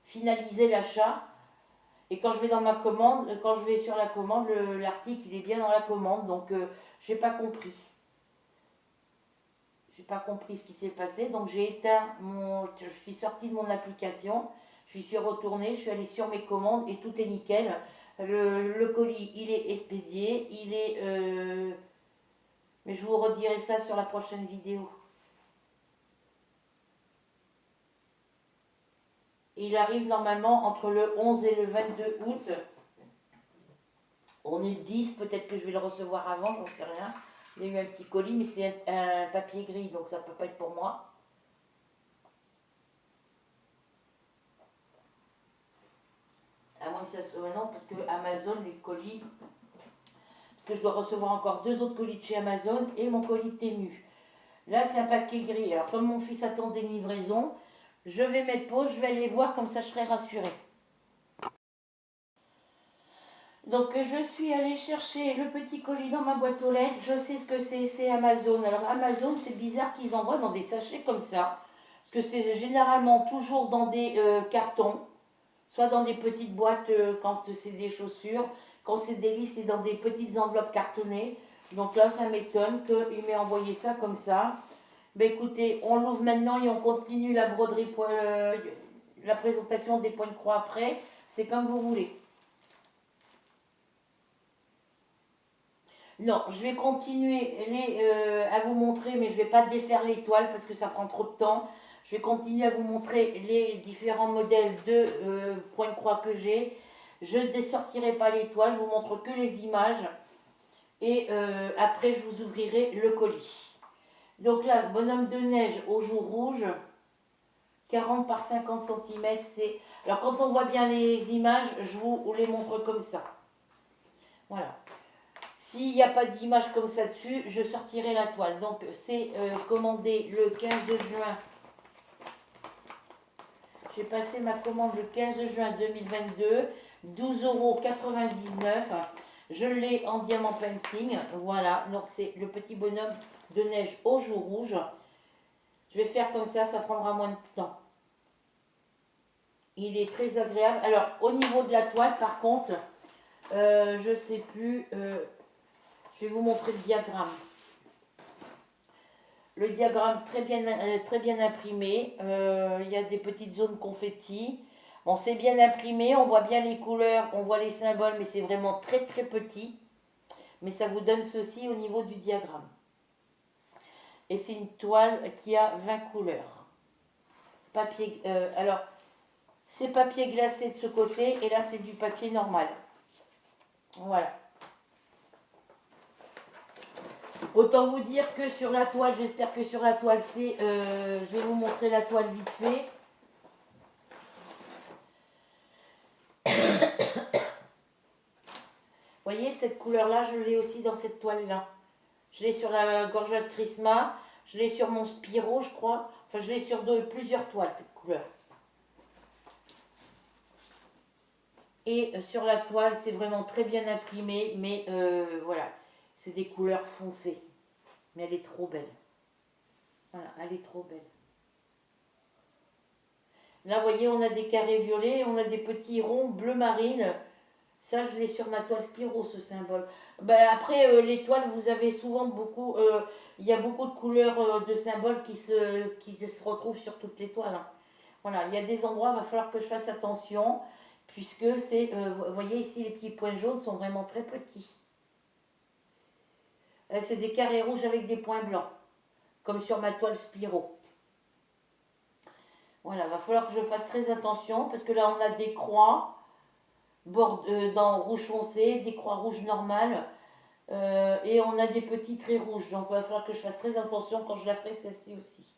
finaliser l'achat. Et quand je vais dans ma commande, quand je vais sur la commande, l'article il est bien dans la commande. Donc j'ai pas compris. J'ai pas compris ce qui s'est passé. Donc j'ai éteint mon. Je suis sortie de mon application. Je suis retournée, je suis allée sur mes commandes et tout est nickel. Le colis, il est expédié, il est mais je vous redirai ça sur la prochaine vidéo. Il arrive normalement entre le 11 et le 22 août. On est le 10, peut-être que je vais le recevoir avant, j'en sais rien. Il y a eu un petit colis, mais c'est un papier gris, donc ça ne peut pas être pour moi. À moins que ça soit... Non, parce que Amazon, les colis... Parce que je dois recevoir encore 2 autres colis de chez Amazon et mon colis de Temu. Là, c'est un paquet gris. Alors, comme mon fils attendait une livraison, je vais mettre pause, je vais aller voir, comme ça je serai rassurée. Donc je suis allée chercher le petit colis dans ma boîte aux lettres. Je sais ce que c'est Amazon. Alors Amazon, c'est bizarre qu'ils envoient dans des sachets comme ça. Parce que c'est généralement toujours dans des cartons. Soit dans des petites boîtes quand c'est des chaussures. Quand c'est des livres, c'est dans des petites enveloppes cartonnées. Donc là, ça m'étonne qu'il m'ait envoyé ça comme ça. Ben écoutez, on l'ouvre maintenant et on continue la broderie, la présentation des points de croix après. C'est comme vous voulez. Non, je vais continuer à vous montrer, mais je ne vais pas défaire les toiles parce que ça prend trop de temps. Je vais continuer à vous montrer les différents modèles de points de croix que j'ai. Je ne dessortirai pas les toiles, je vous montre que les images. Et après, je vous ouvrirai le colis. Donc là, ce bonhomme de neige au jour rouge, 40 par 50 cm. Alors quand on voit bien les images, je vous les montre comme ça. Voilà. S'il n'y a pas d'image comme ça dessus, je sortirai la toile. Donc c'est commandé le 15 juin. J'ai passé ma commande le 15 juin 2022. 12,99 €. Je l'ai en diamant painting. Voilà, donc c'est le petit bonhomme de neige au jour rouge. Je vais faire comme ça prendra moins de temps. Il est très agréable. Alors, au niveau de la toile, par contre, je ne sais plus... je vais vous montrer le diagramme. Le diagramme très bien imprimé. Il y a des petites zones confetti. Bon, c'est bien imprimé. On voit bien les couleurs, on voit les symboles, mais c'est vraiment très petit. Mais ça vous donne ceci au niveau du diagramme. Et c'est une toile qui a 20 couleurs. Papier, alors, c'est papier glacé de ce côté et là c'est du papier normal. Voilà. Autant vous dire que sur la toile, j'espère que sur la toile c'est... je vais vous montrer la toile vite fait. Vous voyez, cette couleur-là, je l'ai aussi dans cette toile-là. Je l'ai sur la gorgeuse Christmas, je l'ai sur mon Spiro, je crois. Enfin, je l'ai sur plusieurs toiles, cette couleur. Et sur la toile, c'est vraiment très bien imprimé, mais voilà, c'est des couleurs foncées. Mais elle est trop belle. Voilà, elle est trop belle. Là, vous voyez, on a des carrés violets, on a des petits ronds bleu marine. Ça, je l'ai sur ma toile Spiro, ce symbole. Ben, après, les toiles, vous avez souvent beaucoup... il y a beaucoup de couleurs de symboles qui se retrouvent sur toutes les toiles. Hein. Voilà, il y a des endroits, il va falloir que je fasse attention, puisque c'est... vous voyez ici, les petits points jaunes sont vraiment très petits. C'est des carrés rouges avec des points blancs, comme sur ma toile Spiro. Voilà, il va falloir que je fasse très attention, parce que là, on a des croix dans rouge foncé, des croix rouges normales, et on a des petits traits rouges. Donc il va falloir que je fasse très attention quand je la ferai celle-ci aussi.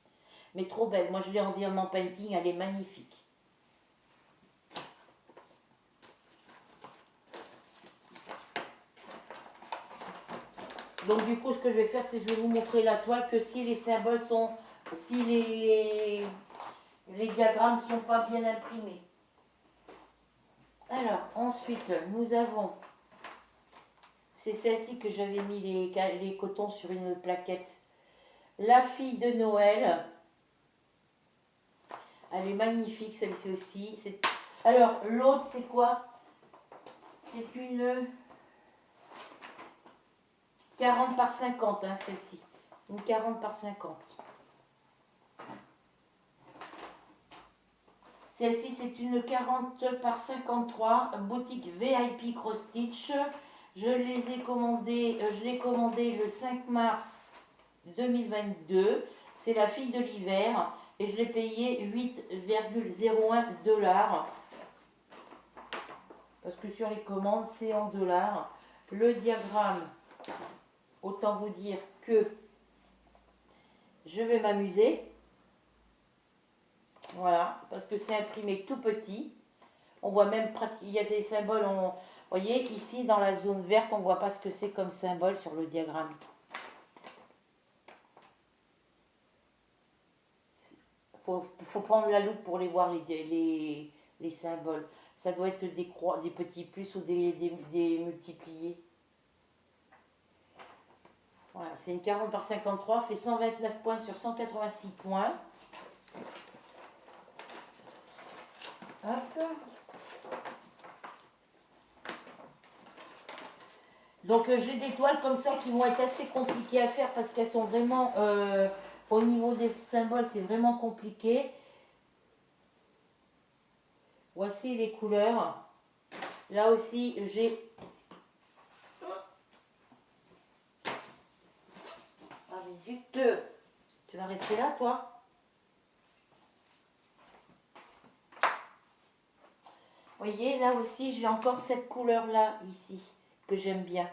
Mais trop belle. Moi je l'ai en diamant painting, elle est magnifique. Donc du coup, ce que je vais faire, c'est que je vais vous montrer la toile, que si les symboles sont, si les diagrammes ne sont pas bien imprimés. Alors, ensuite, nous avons, c'est celle-ci que j'avais mis les cotons sur une plaquette. La fille de Noël. Elle est magnifique, celle-ci aussi. Alors, l'autre, c'est quoi? C'est une 40 par 50, hein, celle-ci. Une 40 par 50. Celle-ci, c'est une 40 par 53, boutique VIP Cross Stitch. Je l'ai commandé le 5 mars 2022. C'est la fille de l'hiver et je l'ai payé 8,01 $. Parce que sur les commandes, c'est en dollars. Le diagramme, autant vous dire que je vais m'amuser. Voilà, parce que c'est imprimé tout petit. On voit même, il y a des symboles, vous voyez, ici dans la zone verte, on ne voit pas ce que c'est comme symbole sur le diagramme. Faut prendre la loupe pour les voir, les symboles. Ça doit être des croix, des petits plus ou des multipliés. Voilà, c'est une 40 par 53, fait 129 points sur 186 points. Hop. Donc j'ai des toiles comme ça qui vont être assez compliquées à faire parce qu'elles sont vraiment, au niveau des symboles, c'est vraiment compliqué. Voici les couleurs. Là aussi, j'ai... Ah, mais zut, tu vas rester là, toi? Vous voyez, là aussi, j'ai encore cette couleur-là, ici, que j'aime bien.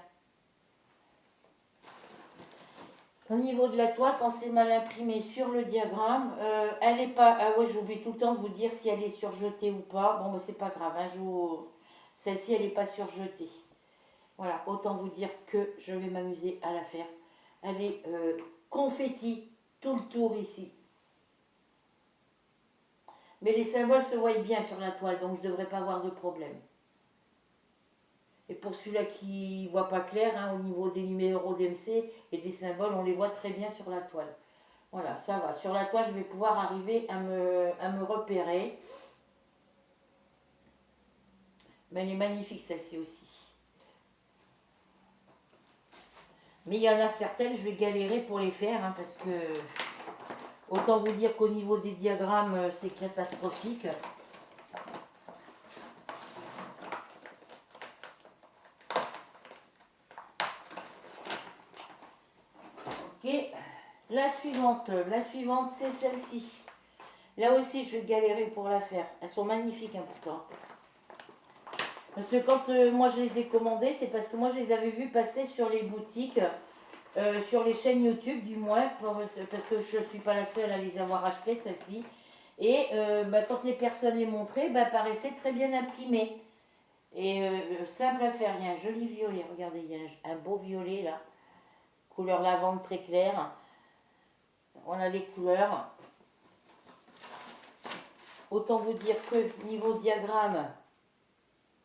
Au niveau de la toile, quand c'est mal imprimé sur le diagramme, elle n'est pas... Ah ouais, j'oublie tout le temps de vous dire si elle est surjetée ou pas. Bon, bah, c'est pas grave, hein, celle-ci, elle n'est pas surjetée. Voilà, autant vous dire que je vais m'amuser à la faire. Elle est confetti tout le tour ici. Mais les symboles se voient bien sur la toile, donc je ne devrais pas avoir de problème. Et pour celui-là qui ne voit pas clair, hein, au niveau des numéros d'MC et des symboles, on les voit très bien sur la toile. Voilà, ça va. Sur la toile, je vais pouvoir arriver à me repérer. Mais elle est magnifique, celle-ci aussi. Mais il y en a certaines, je vais galérer pour les faire, hein, parce que... Autant vous dire qu'au niveau des diagrammes, c'est catastrophique. Ok, la suivante c'est celle-ci. Là aussi, je vais galérer pour la faire. Elles sont magnifiques, hein, pourtant. Parce que quand moi je les ai commandées, c'est parce que moi je les avais vues passer sur les boutiques, sur les chaînes YouTube du moins, parce que je ne suis pas la seule à les avoir achetées, celles-ci. Et bah, quand les personnes les montraient, bah, paraissaient très bien imprimées. Et simple à faire, il y a un joli violet, regardez, il y a un beau violet là, couleur lavande très claire. Voilà les couleurs. Autant vous dire que niveau diagramme,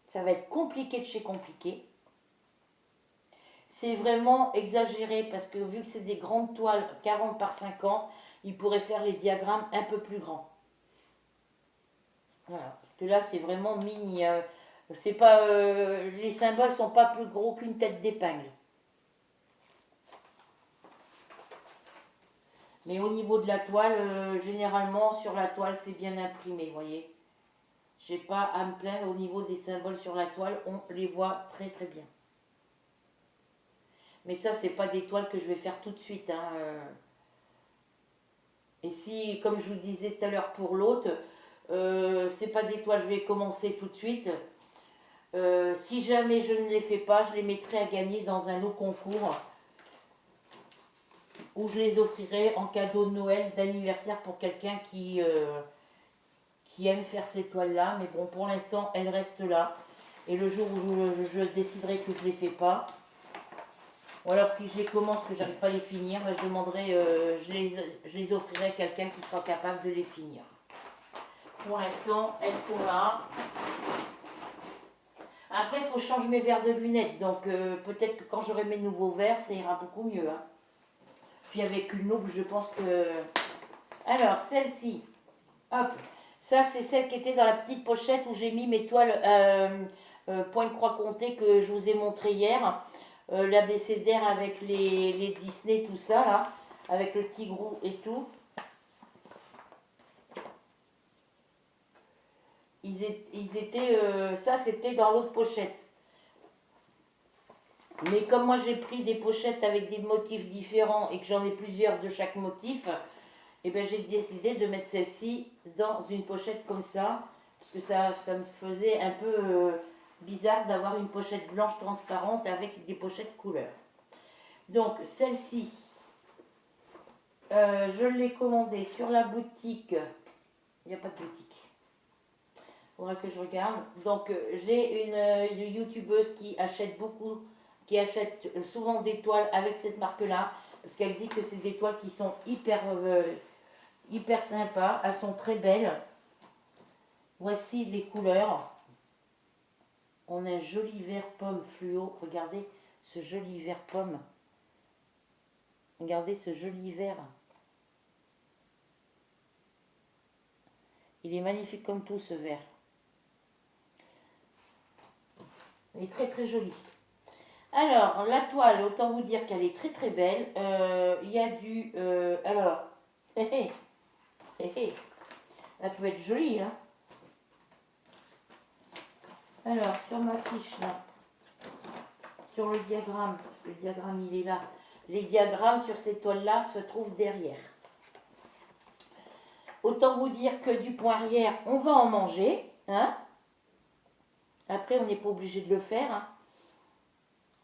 ça va être compliqué de chez compliqué. C'est vraiment exagéré parce que vu que c'est des grandes toiles 40 par 50, il pourrait faire les diagrammes un peu plus grands. Voilà, parce que là c'est vraiment mini. C'est pas, les symboles sont pas plus gros qu'une tête d'épingle. Mais au niveau de la toile, généralement sur la toile c'est bien imprimé, vous voyez. J'ai pas à me plaindre au niveau des symboles sur la toile, on les voit très très bien. Mais ça c'est pas des toiles que je vais faire tout de suite, hein. Et si, comme je vous disais tout à l'heure pour l'autre, c'est pas des toiles, je vais commencer tout de suite. Si jamais je ne les fais pas, je les mettrai à gagner dans un lot concours où je les offrirai en cadeau de Noël, d'anniversaire pour quelqu'un qui aime faire ces toiles-là. Mais bon, pour l'instant, elles restent là. Et le jour où je déciderai que je ne les fais pas, Ou alors si je les commence que j'arrive pas à les finir, je demanderai, je les offrirai à quelqu'un qui sera capable de les finir. Pour l'instant, elles sont là. Après, il faut changer mes verres de lunettes, donc peut-être que quand j'aurai mes nouveaux verres, ça ira beaucoup mieux. Hein. Puis avec une loupe, je pense que... Alors, celle-ci, hop, ça c'est celle qui était dans la petite pochette où j'ai mis mes toiles point de croix comptées que je vous ai montré hier. L'abécédaire avec les Disney, tout ça, là, avec le tigrou et tout. Ils étaient, ça c'était dans l'autre pochette. Mais comme moi j'ai pris des pochettes avec des motifs différents et que j'en ai plusieurs de chaque motif, et ben j'ai décidé de mettre celle-ci dans une pochette comme ça, parce que ça me faisait un peu bizarre d'avoir une pochette blanche transparente avec des pochettes couleurs. Donc celle-ci, je l'ai commandée sur la boutique, il n'y a pas de boutique. Il faudra que je regarde. Donc j'ai une youtubeuse qui achète beaucoup, qui achète souvent des toiles avec cette marque-là, parce qu'elle dit que c'est des toiles qui sont hyper sympas, elles sont très belles. Voici les couleurs. On a un joli vert pomme fluo. Regardez ce joli vert pomme. Regardez ce joli vert. Il est magnifique comme tout ce vert. Il est très très joli. Alors, la toile, autant vous dire qu'elle est très très belle. Il y a du... alors, elle peut être jolie, hein. Alors, sur ma fiche, là, sur le diagramme, parce que le diagramme, il est là. Les diagrammes sur ces toiles-là se trouvent derrière. Autant vous dire que du point arrière, on va en manger, hein. Après, on n'est pas obligé de le faire, hein.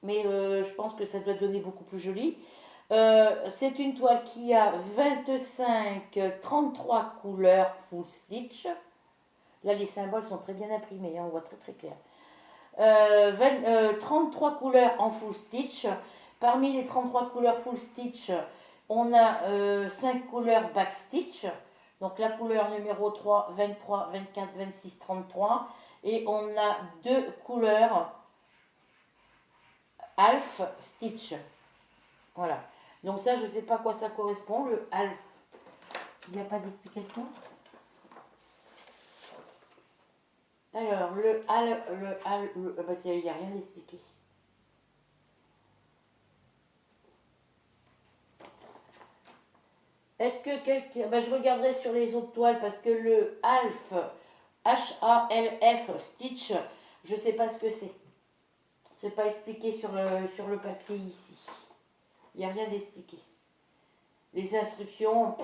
Mais je pense que ça doit donner beaucoup plus joli. C'est une toile qui a 33 couleurs full stitch. Là, les symboles sont très bien imprimés, hein, on voit très très clair. 33 couleurs en full stitch. Parmi les 33 couleurs full stitch, on a 5 couleurs back stitch. Donc la couleur numéro 3, 23, 24, 26, 33. Et on a 2 couleurs half stitch. Voilà. Donc ça, je ne sais pas à quoi ça correspond, le half. Il n'y a pas d'explication. Alors, il n'y a rien d'expliqué. Est-ce que quelqu'un... je regarderai sur les autres toiles parce que le half, H-A-L-F stitch, je ne sais pas ce que c'est. C'est pas expliqué sur le papier ici. Il n'y a rien d'expliqué. Les instructions...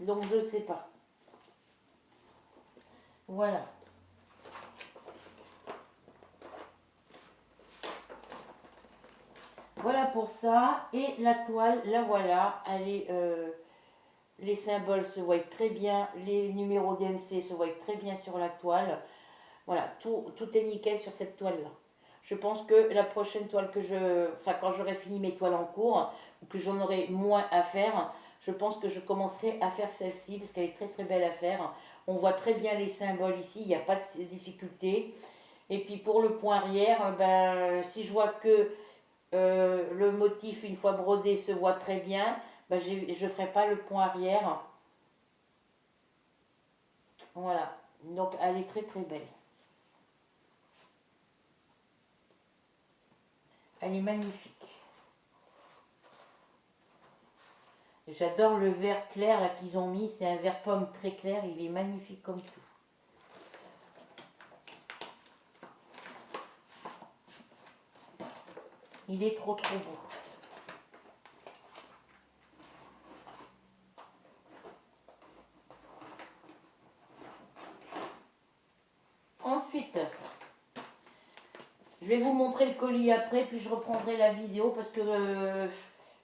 Donc je ne sais pas. Voilà. Voilà pour ça. Et la toile, la voilà. Elle est, les symboles se voient très bien. Les numéros DMC se voient très bien sur la toile. Voilà, tout est nickel sur cette toile-là. Je pense que la prochaine toile que enfin quand j'aurai fini mes toiles en cours, ou que j'en aurai moins à faire, je pense que je commencerai à faire celle-ci, parce qu'elle est très très belle à faire. On voit très bien les symboles ici, il n'y a pas de difficulté. Et puis pour le point arrière, si je vois que le motif, une fois brodé, se voit très bien, je ne ferai pas le point arrière. Voilà, donc elle est très très belle. Elle est magnifique. J'adore le vert clair là qu'ils ont mis. C'est un vert pomme très clair. Il est magnifique comme tout. Il est trop trop beau. Ensuite, je vais vous montrer le colis après, puis je reprendrai la vidéo parce que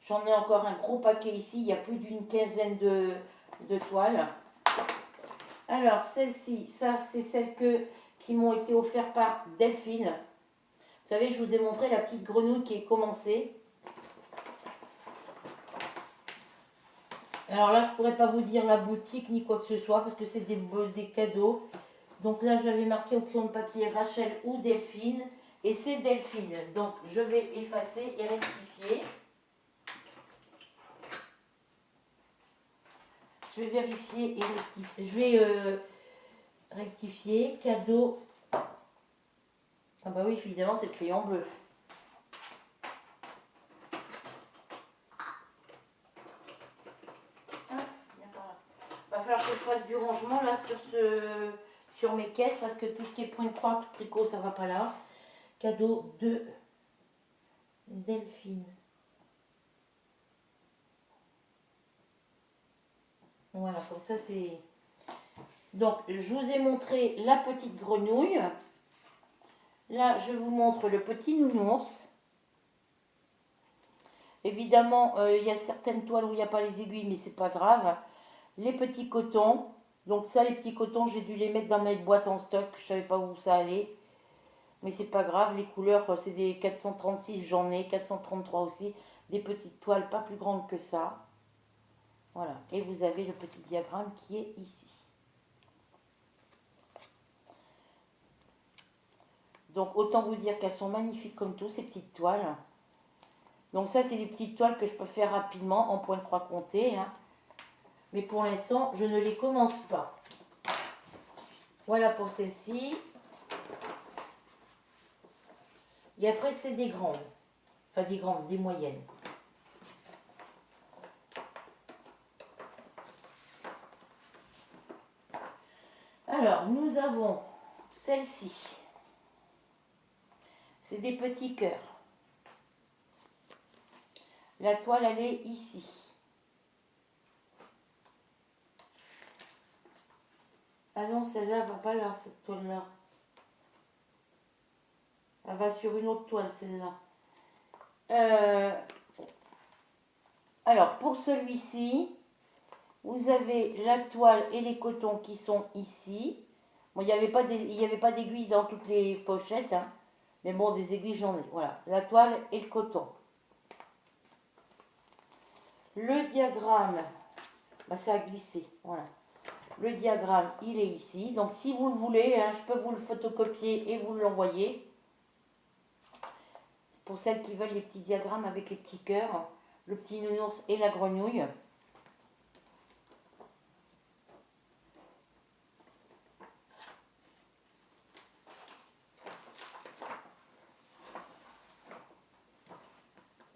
j'en ai encore un gros paquet ici. Il y a plus d'une quinzaine de toiles. Alors, celle-ci, ça c'est celles qui m'ont été offertes par Delphine. savez, je vous ai montré la petite grenouille qui est commencée. Alors là, je ne pourrais pas vous dire la boutique ni quoi que ce soit parce que c'est des cadeaux. Donc là, j'avais marqué au crayon de papier Rachel ou Delphine. Et c'est Delphine. Donc je vais effacer et rectifier. Je vais vérifier et rectifier. Je vais rectifier. Cadeau. Ah bah oui, évidemment, c'est le crayon bleu. Va falloir que je fasse du rangement là sur mes caisses parce que tout ce qui est point de croix, tricot, ça va pas là. Cadeau de Delphine. Voilà, comme ça c'est... Donc, je vous ai montré la petite grenouille. Là, je vous montre le petit nounours. Évidemment, il y a certaines toiles où il n'y a pas les aiguilles, mais c'est pas grave. Les petits cotons. Donc ça, les petits cotons, j'ai dû les mettre dans mes boîtes en stock. Je savais pas où ça allait. Mais c'est pas grave. Les couleurs, c'est des 436, j'en ai. 433 aussi. Des petites toiles pas plus grandes que ça. Voilà. Et vous avez le petit diagramme qui est ici. Donc autant vous dire qu'elles sont magnifiques comme tout, ces petites toiles. Donc ça, c'est des petites toiles que je peux faire rapidement en point de croix compté. Hein. Mais pour l'instant, je ne les commence pas. Voilà pour celle-ci. Et après, c'est des grandes. Enfin, des grandes, des moyennes. Alors, nous avons celle-ci. C'est des petits cœurs. La toile, elle est ici. Ah non, celle-là va pas là, cette toile-là. Elle va sur une autre toile, celle-là. Alors, pour celui-ci, vous avez la toile et les cotons qui sont ici. Bon, il n'y avait pas d'aiguilles dans toutes les pochettes. Hein. Mais bon, des aiguilles, j'en ai. Voilà, la toile et le coton. Le diagramme, bah, ça a glissé. Voilà. Le diagramme, il est ici. Donc, si vous le voulez, hein, je peux vous le photocopier et vous l'envoyer. Pour celles qui veulent les petits diagrammes avec les petits cœurs, le petit nounours et la grenouille.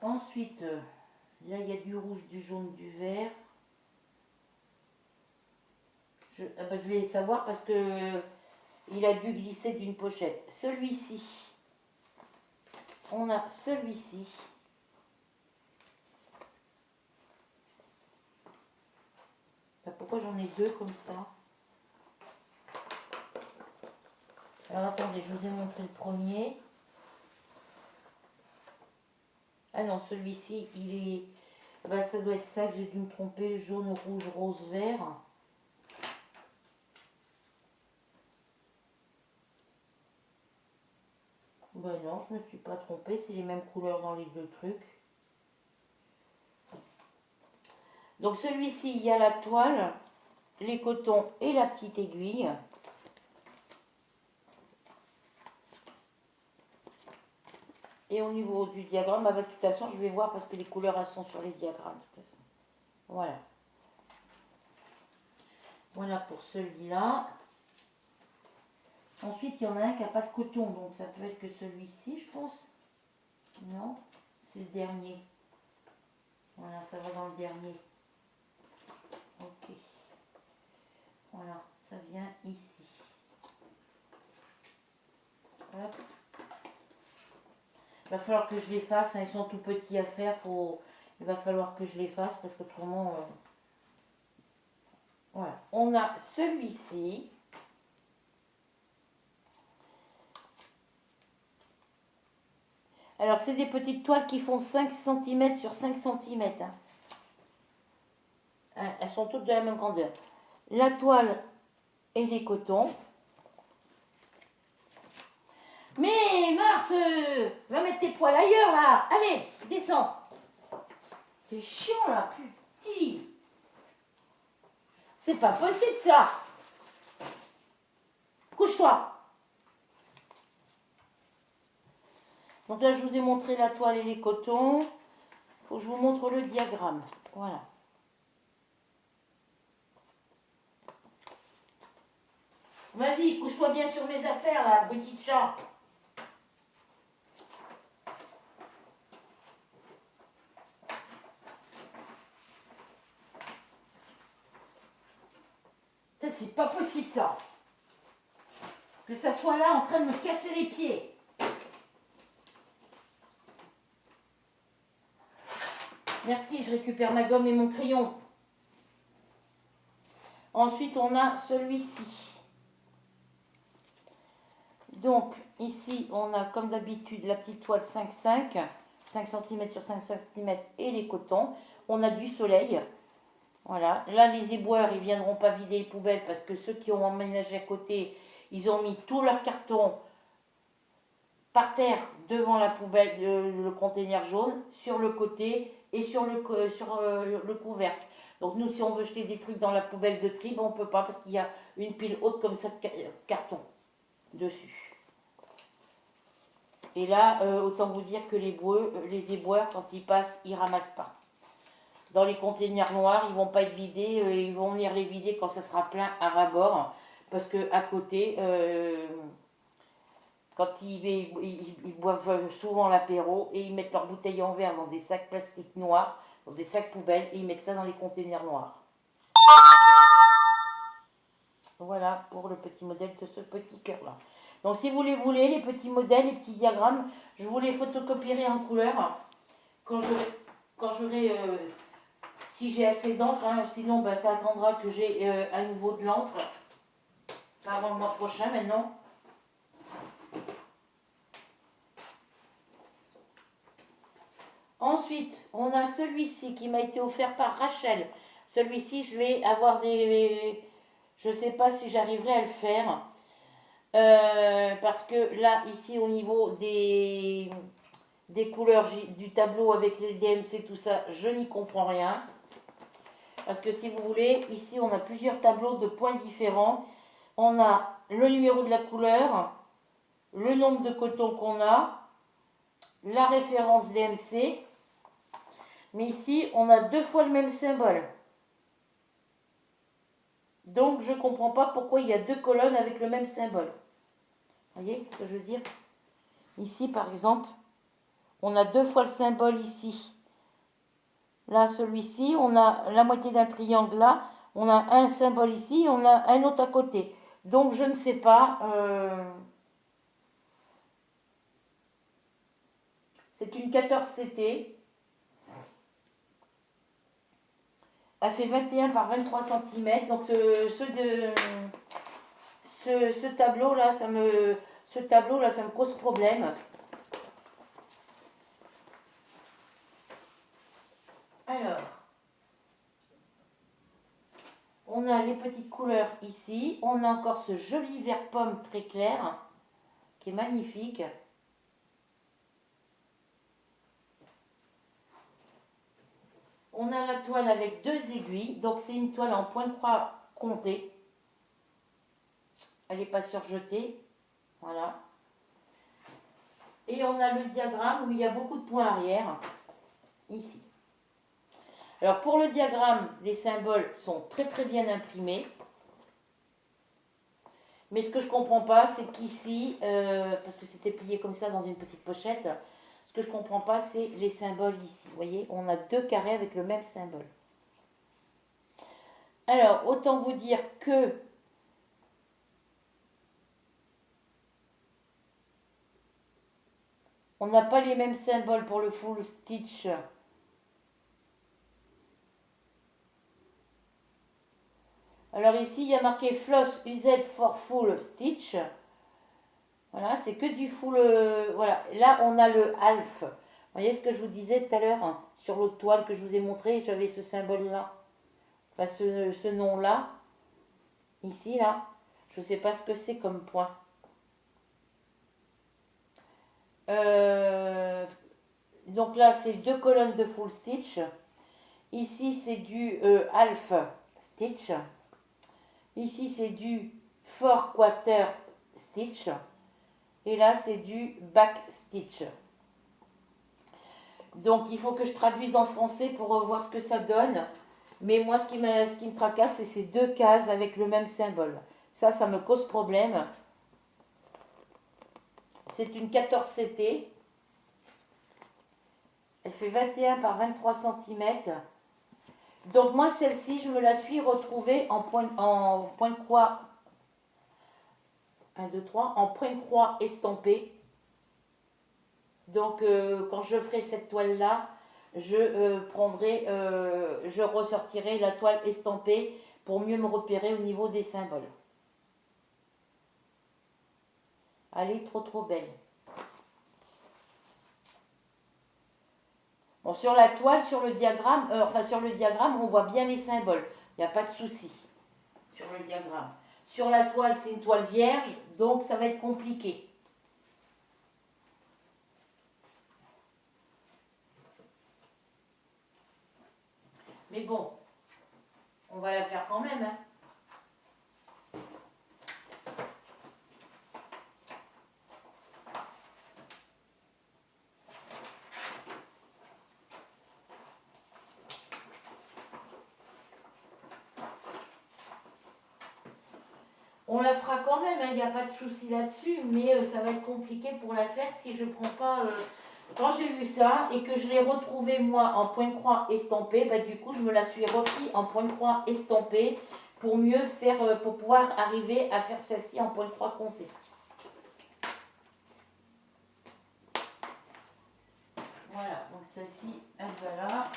Ensuite, là, il y a du rouge, du jaune, du vert. Je vais les savoir parce que il a dû glisser d'une pochette. Celui-ci, on a celui-ci. Pourquoi j'en ai deux comme ça? Alors attendez, je vous ai montré le premier. Ah non, celui-ci, il est... Bah, ça doit être ça que j'ai dû me tromper. Jaune, rouge, rose, vert. Ben non, je ne me suis pas trompée. C'est les mêmes couleurs dans les deux trucs. Donc celui-ci, il y a la toile, les cotons et la petite aiguille. Et au niveau du diagramme, bah, de toute façon, je vais voir parce que les couleurs, elles sont sur les diagrammes. De toute façon. Voilà. Voilà pour celui-là. Ensuite, il y en a un qui n'a pas de coton, donc ça peut être que celui-ci, je pense. Non, c'est le dernier. Voilà, ça va dans le dernier. Ok. Voilà, ça vient ici. Hop. Il va falloir que je les fasse, hein, ils sont tout petits à faire. Il va falloir que je les fasse parce qu'autrement... Voilà, on a celui-ci. Alors, c'est des petites toiles qui font 5 cm sur 5 cm. Hein. Elles sont toutes de la même grandeur. La toile et les cotons. Mais Mars, va mettre tes poils ailleurs là. Allez, descends. T'es chiant là, petit. C'est pas possible ça. Couche-toi. Donc là, je vous ai montré la toile et les cotons. Il faut que je vous montre le diagramme. Voilà. Vas-y, couche-toi bien sur mes affaires là, petite chat. C'est pas possible ça. Que ça soit là en train de me casser les pieds. Merci, je récupère ma gomme et mon crayon. Ensuite, on a celui-ci. Donc, ici, on a comme d'habitude la petite toile 5,5, 5 cm sur 5 cm et les cotons. On a du soleil. Voilà. Là, les éboueurs, ils ne viendront pas vider les poubelles parce que ceux qui ont emménagé à côté, ils ont mis tous leurs cartons par terre devant la poubelle, le conteneur jaune, sur le côté et sur le couvercle. Donc nous, si on veut jeter des trucs dans la poubelle de tri, ben, on ne peut pas parce qu'il y a une pile haute comme ça de carton dessus. Et là, autant vous dire que les éboueurs, quand ils passent, ils ne ramassent pas. Dans les conteneurs noirs, ils ne vont pas être vidés, ils vont venir les vider quand ça sera plein à ras-bord, parce qu'à côté, quand ils boivent souvent l'apéro et ils mettent leurs bouteilles en verre dans des sacs plastiques noirs, dans des sacs poubelles, et ils mettent ça dans les conteneurs noirs. Voilà pour le petit modèle de ce petit cœur-là. Donc si vous les voulez, les petits modèles, les petits diagrammes, je vous les photocopierai en couleur quand j'aurai si j'ai assez d'encre, hein, sinon ben, ça attendra que j'ai à nouveau de l'encre. Pas avant le mois prochain maintenant. Ensuite, on a celui-ci qui m'a été offert par Rachel. Celui-ci, je vais avoir des... Je ne sais pas si j'arriverai à le faire. Parce que là, ici, au niveau des couleurs du tableau avec les DMC, tout ça, je n'y comprends rien. Parce que si vous voulez, ici, on a plusieurs tableaux de points différents. On a le numéro de la couleur, le nombre de cotons qu'on a, la référence DMC. Mais ici, on a 2 fois le même symbole. Donc, je ne comprends pas pourquoi il y a 2 colonnes avec le même symbole. Vous voyez ce que je veux dire? Ici, par exemple, on a 2 fois le symbole ici. Là, celui-ci, on a la moitié d'un triangle là. On a un symbole ici, on a un autre à côté. Donc, je ne sais pas. C'est une 14CT. Elle fait 21 par 23 cm. Donc ce tableau-là, ça me cause problème. Alors, on a les petites couleurs ici. On a encore ce joli vert pomme très clair, qui est magnifique. On a la toile avec 2 aiguilles. Donc c'est une toile en point de croix compté. Elle n'est pas surjetée. Voilà. Et on a le diagramme où il y a beaucoup de points arrière. Ici. Alors pour le diagramme, les symboles sont très très bien imprimés. Mais ce que je ne comprends pas, c'est qu'ici, parce que c'était plié comme ça dans une petite pochette, ce que je ne comprends pas, c'est les symboles ici. Vous voyez, on a 2 carrés avec le même symbole. Alors, autant vous dire que on n'a pas les mêmes symboles pour le full stitch. Alors ici, il y a marqué Floss UZ for Full Stitch. Voilà, c'est que du full... voilà, là, on a le half. Vous voyez ce que je vous disais tout à l'heure, hein, sur l'autre toile que je vous ai montré, j'avais ce symbole-là. Enfin, ce nom-là. Ici, là. Je ne sais pas ce que c'est comme point. Donc là, c'est 2 colonnes de full stitch. Ici, c'est du half stitch. Ici, c'est du 4/4 stitch. Et là, c'est du back stitch. Donc, il faut que je traduise en français pour voir ce que ça donne. Mais moi, ce qui me tracasse, c'est ces 2 cases avec le même symbole. Ça me cause problème. C'est une 14 CT. Elle fait 21 par 23 cm. Donc moi, celle-ci, je me la suis retrouvée en point de croix. 1, 2, 3. En point de croix estampé. Donc quand je ferai cette toile-là, je ressortirai la toile estampée pour mieux me repérer au niveau des symboles. Elle est trop trop belle. Bon, sur la toile, sur le diagramme, on voit bien les symboles. Il n'y a pas de souci sur le diagramme. Sur la toile, c'est une toile vierge, donc ça va être compliqué. Mais bon, on va la faire quand même, hein. On la fera quand même, il n'y a pas de souci là-dessus, mais ça va être compliqué pour la faire si je ne prends pas... Quand j'ai vu ça et que je l'ai retrouvé moi en point de croix estampé, bah, du coup je me la suis repris en point de croix estampé pour mieux faire, pour pouvoir arriver à faire celle-ci en point de croix compté. Voilà, donc celle-ci, elle va là.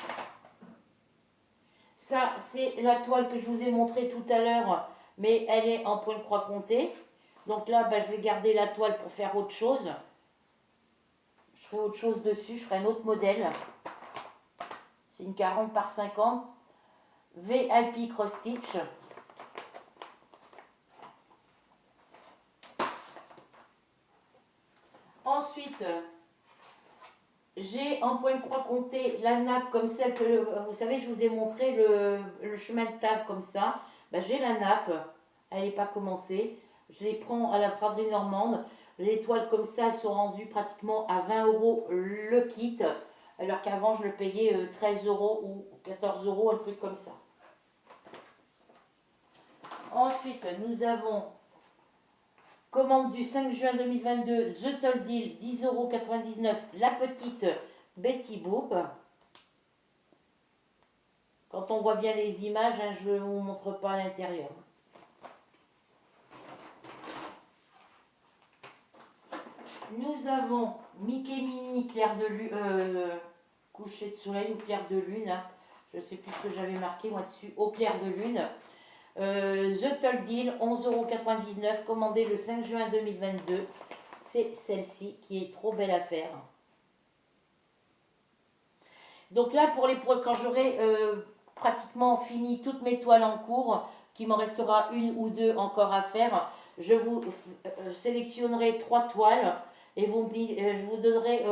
Ça, c'est la toile que je vous ai montrée tout à l'heure, mais elle est en point de croix compté. Donc là, bah, je vais garder la toile pour faire autre chose. Je ferai autre chose dessus, je ferai un autre modèle. C'est une 40 par 50 VIP cross stitch. Ensuite, j'ai en point de croix compté la nappe comme celle que, vous savez, je vous ai montré le chemin de table comme ça. Ben, j'ai la nappe, elle n'est pas commencée. Je les prends à la braderie normande. Les toiles comme ça, elles sont rendues pratiquement à 20 € le kit, alors qu'avant je le payais 13 € ou 14 €, un truc comme ça. Ensuite, nous avons commande du 5 juin 2022, The Toll Deal, 10,99 €, la petite Betty Boop. Quand on voit bien les images, hein, je ne vous montre pas à l'intérieur. Nous avons Mickey Mini, clair de lune, coucher de soleil ou clair de lune. Hein. Je ne sais plus ce que j'avais marqué moi dessus, au clair de lune. The Toll Deal, 11,99 €, commandée le 5 juin 2022. C'est celle-ci qui est trop belle à faire. Donc là, quand j'aurai pratiquement fini toutes mes toiles en cours, qu'il m'en restera une ou deux encore à faire, je vous sélectionnerai 3 toiles et je vous donnerai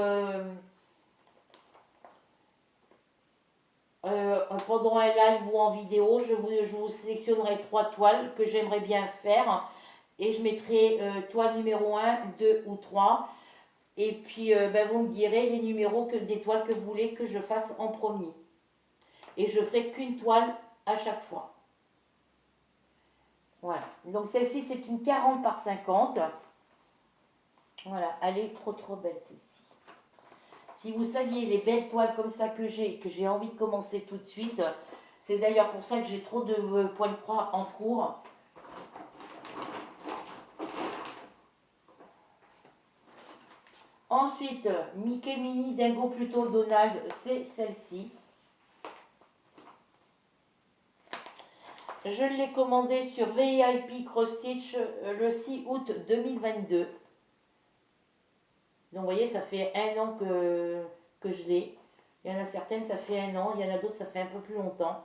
pendant un live ou en vidéo, je vous sélectionnerai 3 toiles que j'aimerais bien faire et je mettrai toile numéro 1, 2 ou 3. Et puis ben, vous me direz les numéros des toiles que vous voulez que je fasse en premier. Et je ferai qu'une toile à chaque fois. Voilà. Donc celle-ci, c'est une 40 par 50. Voilà, elle est trop trop belle celle-ci. Si vous saviez les belles toiles comme ça que j'ai envie de commencer tout de suite, c'est d'ailleurs pour ça que j'ai trop de points de croix en cours. Ensuite, Mickey Mini Dingo plutôt Donald, c'est celle-ci. Je l'ai commandé sur VIP Cross Stitch le 6 août 2022. Donc vous voyez, ça fait 1 an que je l'ai. Il y en a certaines, ça fait 1 an. Il y en a d'autres, ça fait un peu plus longtemps.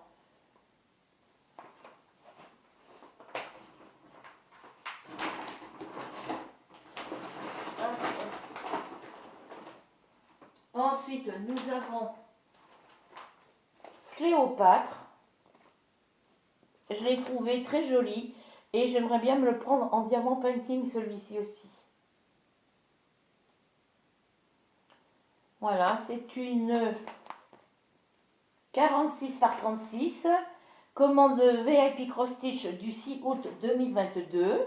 Ensuite, nous avons Cléopâtre. Je l'ai trouvé très joli et j'aimerais bien me le prendre en diamant painting celui-ci aussi. Voilà, c'est une 46 par 36, commande VIP Cross Stitch du 6 août 2022.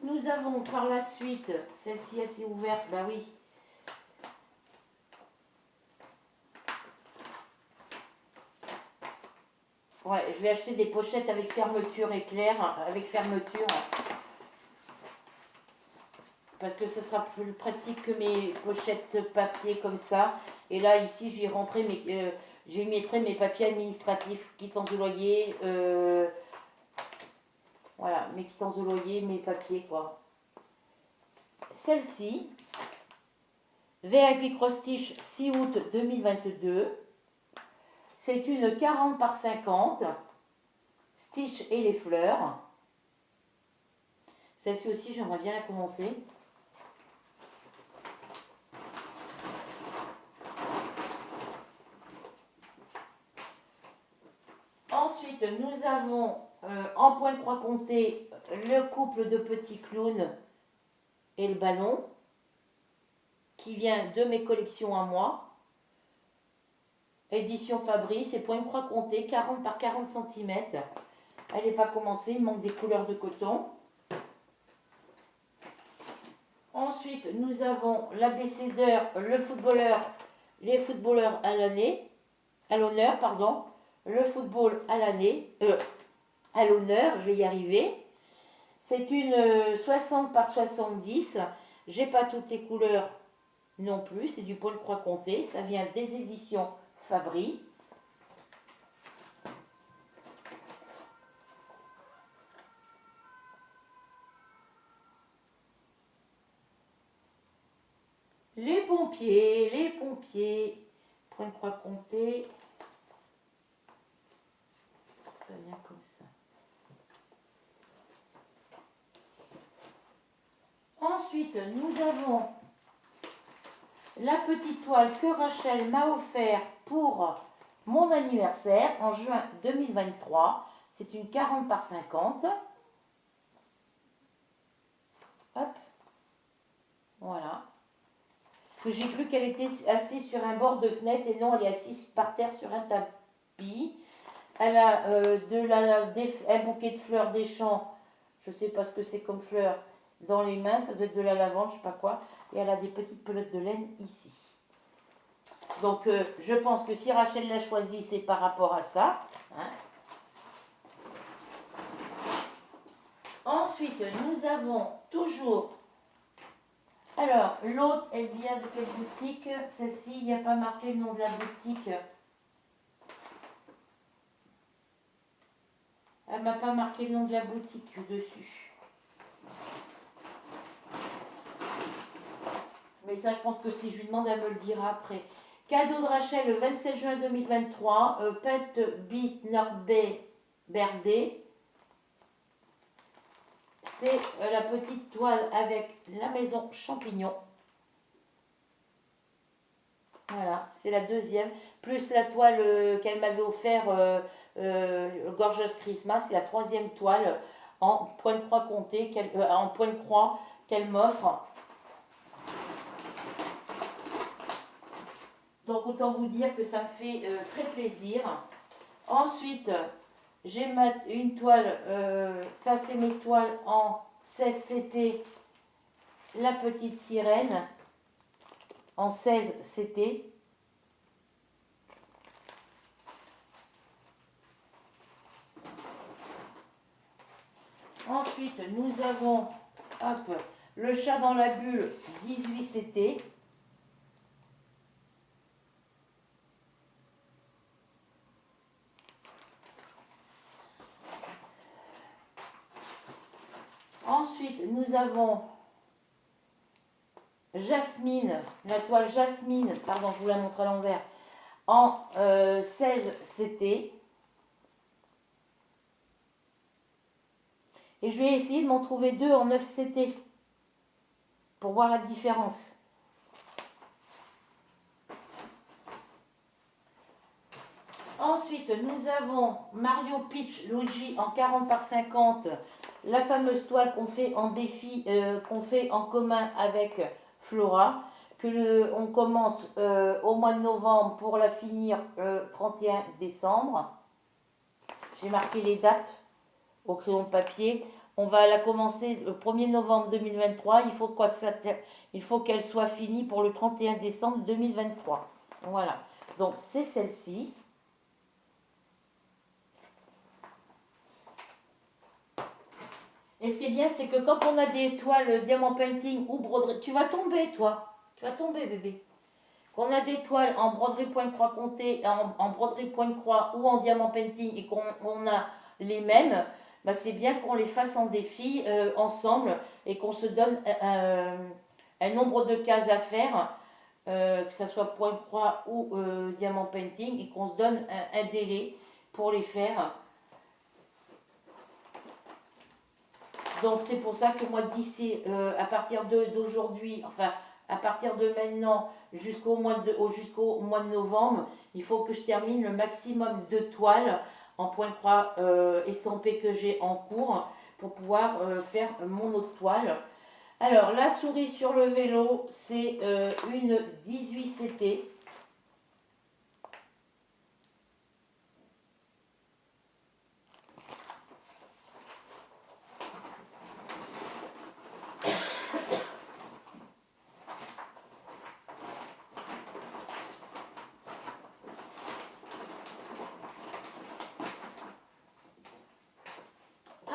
Nous avons par la suite, celle-ci assez ouverte, bah oui. Ouais, je vais acheter des pochettes avec fermeture éclair, avec fermeture. Parce que ce sera plus pratique que mes pochettes papier comme ça. Et là, ici, j'y rentrerai j'y mettrai mes papiers administratifs, quittance de loyer, voilà, mes quittances de loyer, mes papiers, quoi. Celle-ci, VIP Cross Stitch 6 août 2022. C'est une 40 par 50, Stitch et les fleurs. Celle-ci aussi, j'aimerais bien la commencer. Ensuite, nous avons en point de croix compté le couple de petits clowns et le ballon qui vient de mes collections à moi. Édition Fabrice et point de croix compté 40 par 40 cm. Elle n'est pas commencée, il manque des couleurs de coton. Ensuite, nous avons l'abécédaire, le footballeur, les footballeurs à l'année, à l'honneur, pardon, le football à l'année, à l'honneur, je vais y arriver. C'est une 60 par 70. J'ai pas toutes les couleurs non plus, c'est du point de croix compté. Ça vient des éditions Fabry. Les pompiers, point de croix compté. Ça vient comme ça. Ensuite, nous avons la petite toile que Rachel m'a offert pour mon anniversaire en juin 2023. C'est une 40 par 50. Hop. Voilà. Que j'ai cru qu'elle était assise sur un bord de fenêtre et non, elle est assise par terre sur un tapis. Elle a un bouquet de fleurs des champs, je ne sais pas ce que c'est comme fleurs, dans les mains, ça doit être de la lavande, je ne sais pas quoi. Et elle a des petites pelotes de laine ici. Donc je pense que si Rachel l'a choisi, c'est par rapport à ça. Hein. Ensuite, nous avons toujours... Alors, l'autre, elle vient de quelle boutique? Celle-ci, il n'y a pas marqué le nom de la boutique. Elle m'a pas marqué le nom de la boutique dessus. Mais ça, je pense que si je lui demande, elle me le dira après. Cadeau de Rachel le 27 juin 2023. Pet Bit Norbé Berdé. C'est la petite toile avec la maison champignon. Voilà, c'est la deuxième. Plus la toile qu'elle m'avait offert, Gorgeous Christmas, c'est la troisième toile en point de croix compté, en point de croix qu'elle m'offre. Donc autant vous dire que ça me fait très plaisir. Ensuite, j'ai une toile, ça c'est mes toiles en 16 CT, la petite sirène, en 16 CT. Ensuite, nous avons hop, le chat dans la bulle, 18 CT. Ensuite, nous avons Jasmine, la toile Jasmine, pardon, je vous la montre à l'envers, en 16 CT. Et je vais essayer de m'en trouver deux en 9 CT pour voir la différence. Ensuite, nous avons Mario Peach Luigi en 40 par 50, la fameuse toile qu'on fait en défi, qu'on fait en commun avec Flora, on commence au mois de novembre pour la finir le 31 décembre. J'ai marqué les dates au crayon de papier. On va la commencer le 1er novembre 2023. Il faut qu'elle soit finie pour le 31 décembre 2023. Voilà. Donc c'est celle-ci. Et ce qui est bien, c'est que quand on a des toiles diamant painting ou broderie, tu vas tomber, toi. Tu vas tomber, bébé. Quand on a des toiles en broderie point de croix comptée, en broderie point de croix ou en diamant painting et qu'on a les mêmes, bah c'est bien qu'on les fasse en défi ensemble et qu'on se donne un nombre de cases à faire, que ce soit point de croix ou diamant painting, et qu'on se donne un délai pour les faire. Donc c'est pour ça que moi d'ici, à partir d'aujourd'hui, enfin à partir de maintenant jusqu'au mois de novembre, il faut que je termine le maximum de toiles en point de croix estampées que j'ai en cours pour pouvoir faire mon autre toile. Alors la souris sur le vélo, c'est une 18 CT.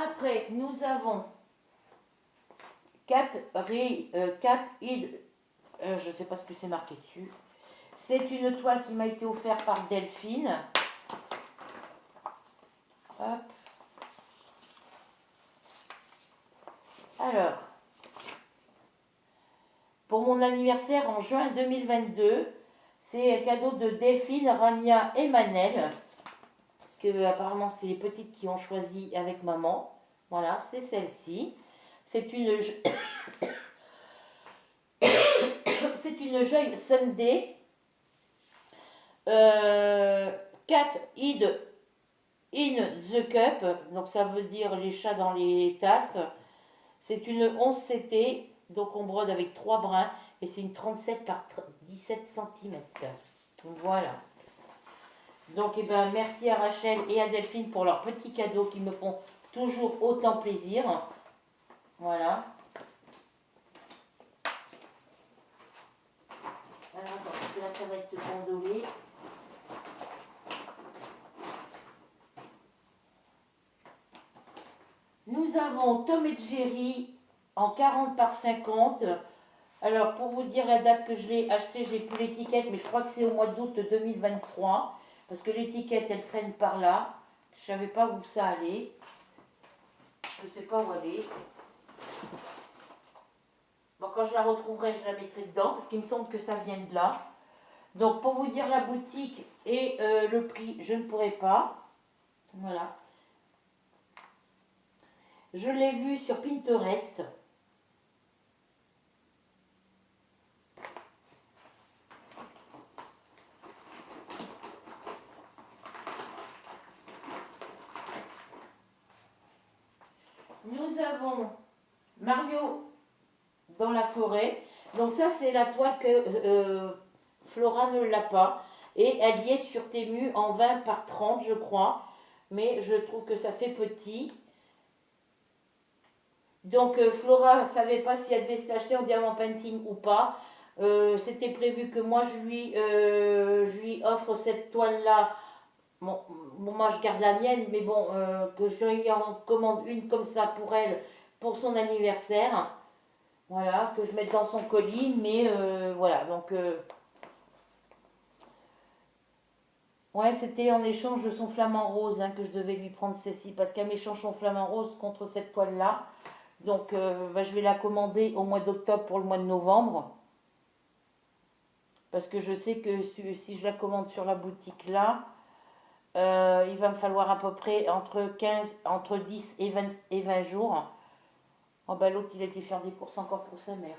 Après, nous avons 4 id, je ne sais pas ce que c'est marqué dessus. C'est une toile qui m'a été offerte par Delphine. Hop. Alors, pour mon anniversaire en juin 2022, c'est un cadeau de Delphine, Rania et Manel. Parce que apparemment c'est les petites qui ont choisi avec maman. Voilà, c'est celle-ci. C'est une c'est une joie Sunday. 4 id in the cup. Donc ça veut dire les chats dans les tasses. C'est une 11 CT. Donc on brode avec 3 brins. Et c'est une 37 par 17 cm. Voilà. Donc eh ben, merci à Rachel et à Delphine pour leurs petits cadeaux qui me font toujours autant plaisir. Voilà. Alors attends, parce que là ça va être condolé. Nous avons Tom et Jerry en 40 par 50. Alors pour vous dire la date que je l'ai acheté, j'ai plus l'étiquette, mais je crois que c'est au mois d'août 2023. Parce que l'étiquette elle traîne par là. Je savais pas où ça allait. Je ne sais pas où elle est. Bon, quand je la retrouverai, je la mettrai dedans, parce qu'il me semble que ça vient de là. Donc, pour vous dire la boutique et le prix, je ne pourrai pas. Voilà. Je l'ai vu sur Pinterest. Nous avons Mario dans la forêt. Donc ça, c'est la toile que Flora ne l'a pas. Et elle y est sur Temu en 20 par 30, je crois. Mais je trouve que ça fait petit. Donc Flora ne savait pas si elle devait se l'acheter en diamant painting ou pas. C'était prévu que moi je lui offre cette toile-là. Bon, moi je garde la mienne, mais bon, que je lui en commande une comme ça pour elle, pour son anniversaire. Voilà, que je mette dans son colis, mais voilà, donc... ouais, c'était en échange de son flamant rose hein, que je devais lui prendre celle-ci, parce qu'elle m'échange son flamant rose contre cette toile-là. Donc bah, je vais la commander au mois d'octobre pour le mois de novembre. Parce que je sais que si je la commande sur la boutique là, Il va me falloir à peu près entre 10 et 20 jours. Oh bah l'autre il a été faire des courses encore pour sa mère.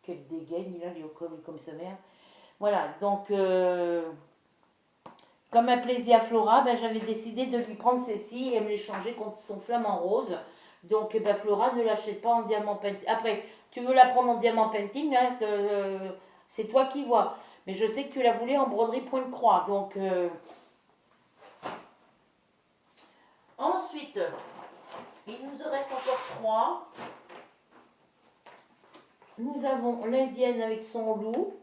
Quelle dégaine il a, lui, comme sa mère. Voilà, donc comme un plaisir à Flora, ben, j'avais décidé de lui prendre celle-ci et me l'échanger contre son flamant rose. Donc ben, Flora ne l'achète pas en diamant painting. Après, tu veux la prendre en diamant painting, hein, c'est toi qui vois. Mais je sais que tu la voulais en broderie point de croix. Donc ensuite, il nous en reste encore 3. Nous avons l'indienne avec son loup.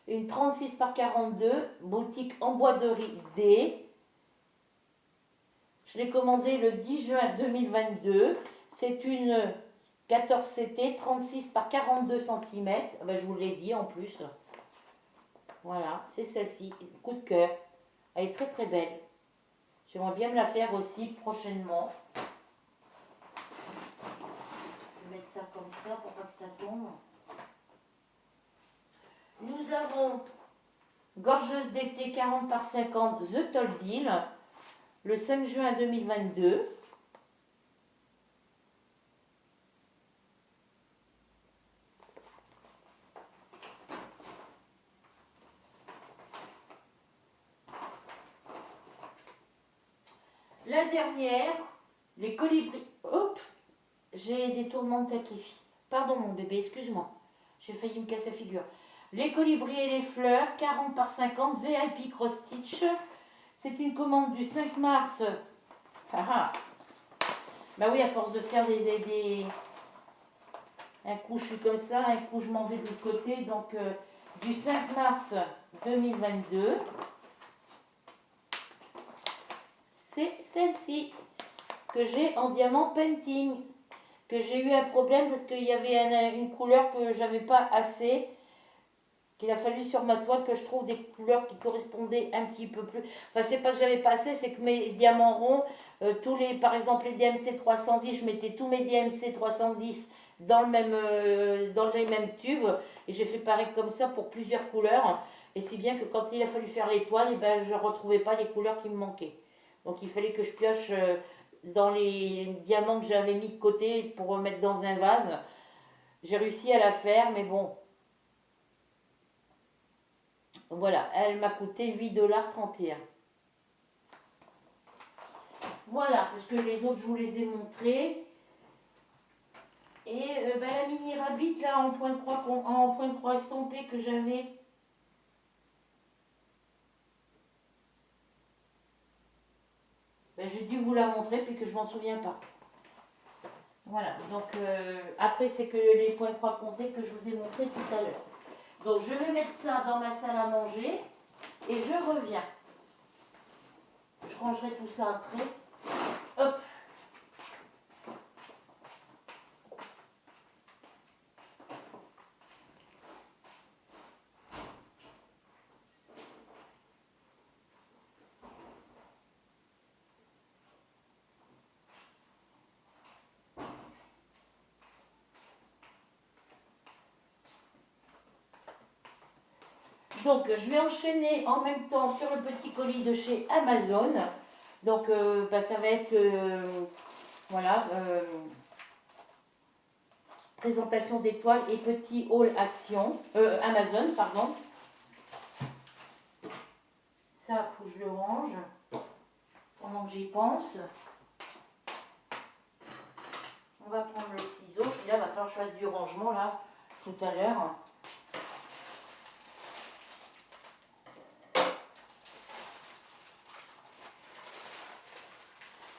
Une 36 par 42, boutique en bois de riz D. Je l'ai commandée le 10 juin 2022. C'est une 14 CT, 36 par 42 cm. Ben, je vous l'ai dit en plus. Voilà, c'est celle-ci. Coup de cœur. Elle est très très belle. J'aimerais bien me la faire aussi prochainement. Je vais mettre ça comme ça pour pas que ça tombe. Nous avons gorgeuse d'été 40 par 50 The Tall Deal le 5 juin 2022. La dernière, les colibris. Hop, j'ai des tournements de taquifi. Pardon mon bébé, excuse-moi. J'ai failli me casser la figure. Les colibris et les fleurs, 40 par 50, VIP Cross Stitch. C'est une commande du 5 mars. Ah ah. Bah oui, à force de faire un coup je suis comme ça, un coup je m'en vais de l'autre côté. Donc du 5 mars 2022. C'est celle-ci que j'ai en diamant painting. Que j'ai eu un problème parce qu'il y avait une couleur que j'avais pas assez. Qu'il a fallu sur ma toile que je trouve des couleurs qui correspondaient un petit peu plus. Enfin, c'est pas que j'avais pas assez, c'est que mes diamants ronds, par exemple les DMC 310, je mettais tous mes DMC 310 dans les mêmes tubes et j'ai fait pareil comme ça pour plusieurs couleurs. Et si bien que quand il a fallu faire l'étoile, eh ben, je ne retrouvais pas les couleurs qui me manquaient. Donc il fallait que je pioche dans les diamants que j'avais mis de côté pour mettre dans un vase. J'ai réussi à la faire, mais bon. Voilà, elle m'a coûté 8,31 $. Voilà, puisque les autres, je vous les ai montrés. Et la mini rabbit, là, en point de croix estampé que j'avais. Ben, j'ai dû vous la montrer, puis que je m'en souviens pas. Voilà, donc après, c'est que les points de croix comptés que je vous ai montrés tout à l'heure. Donc, je vais mettre ça dans ma salle à manger et je reviens. Je rangerai tout ça après. Hop. Donc, je vais enchaîner en même temps sur le petit colis de chez Amazon. Donc, ça va être, voilà, présentation d'étoiles et petit haul action, Amazon, pardon. Ça, faut que je le range pendant que j'y pense. On va prendre le ciseau, puis là, il va falloir que je fasse du rangement, là, tout à l'heure.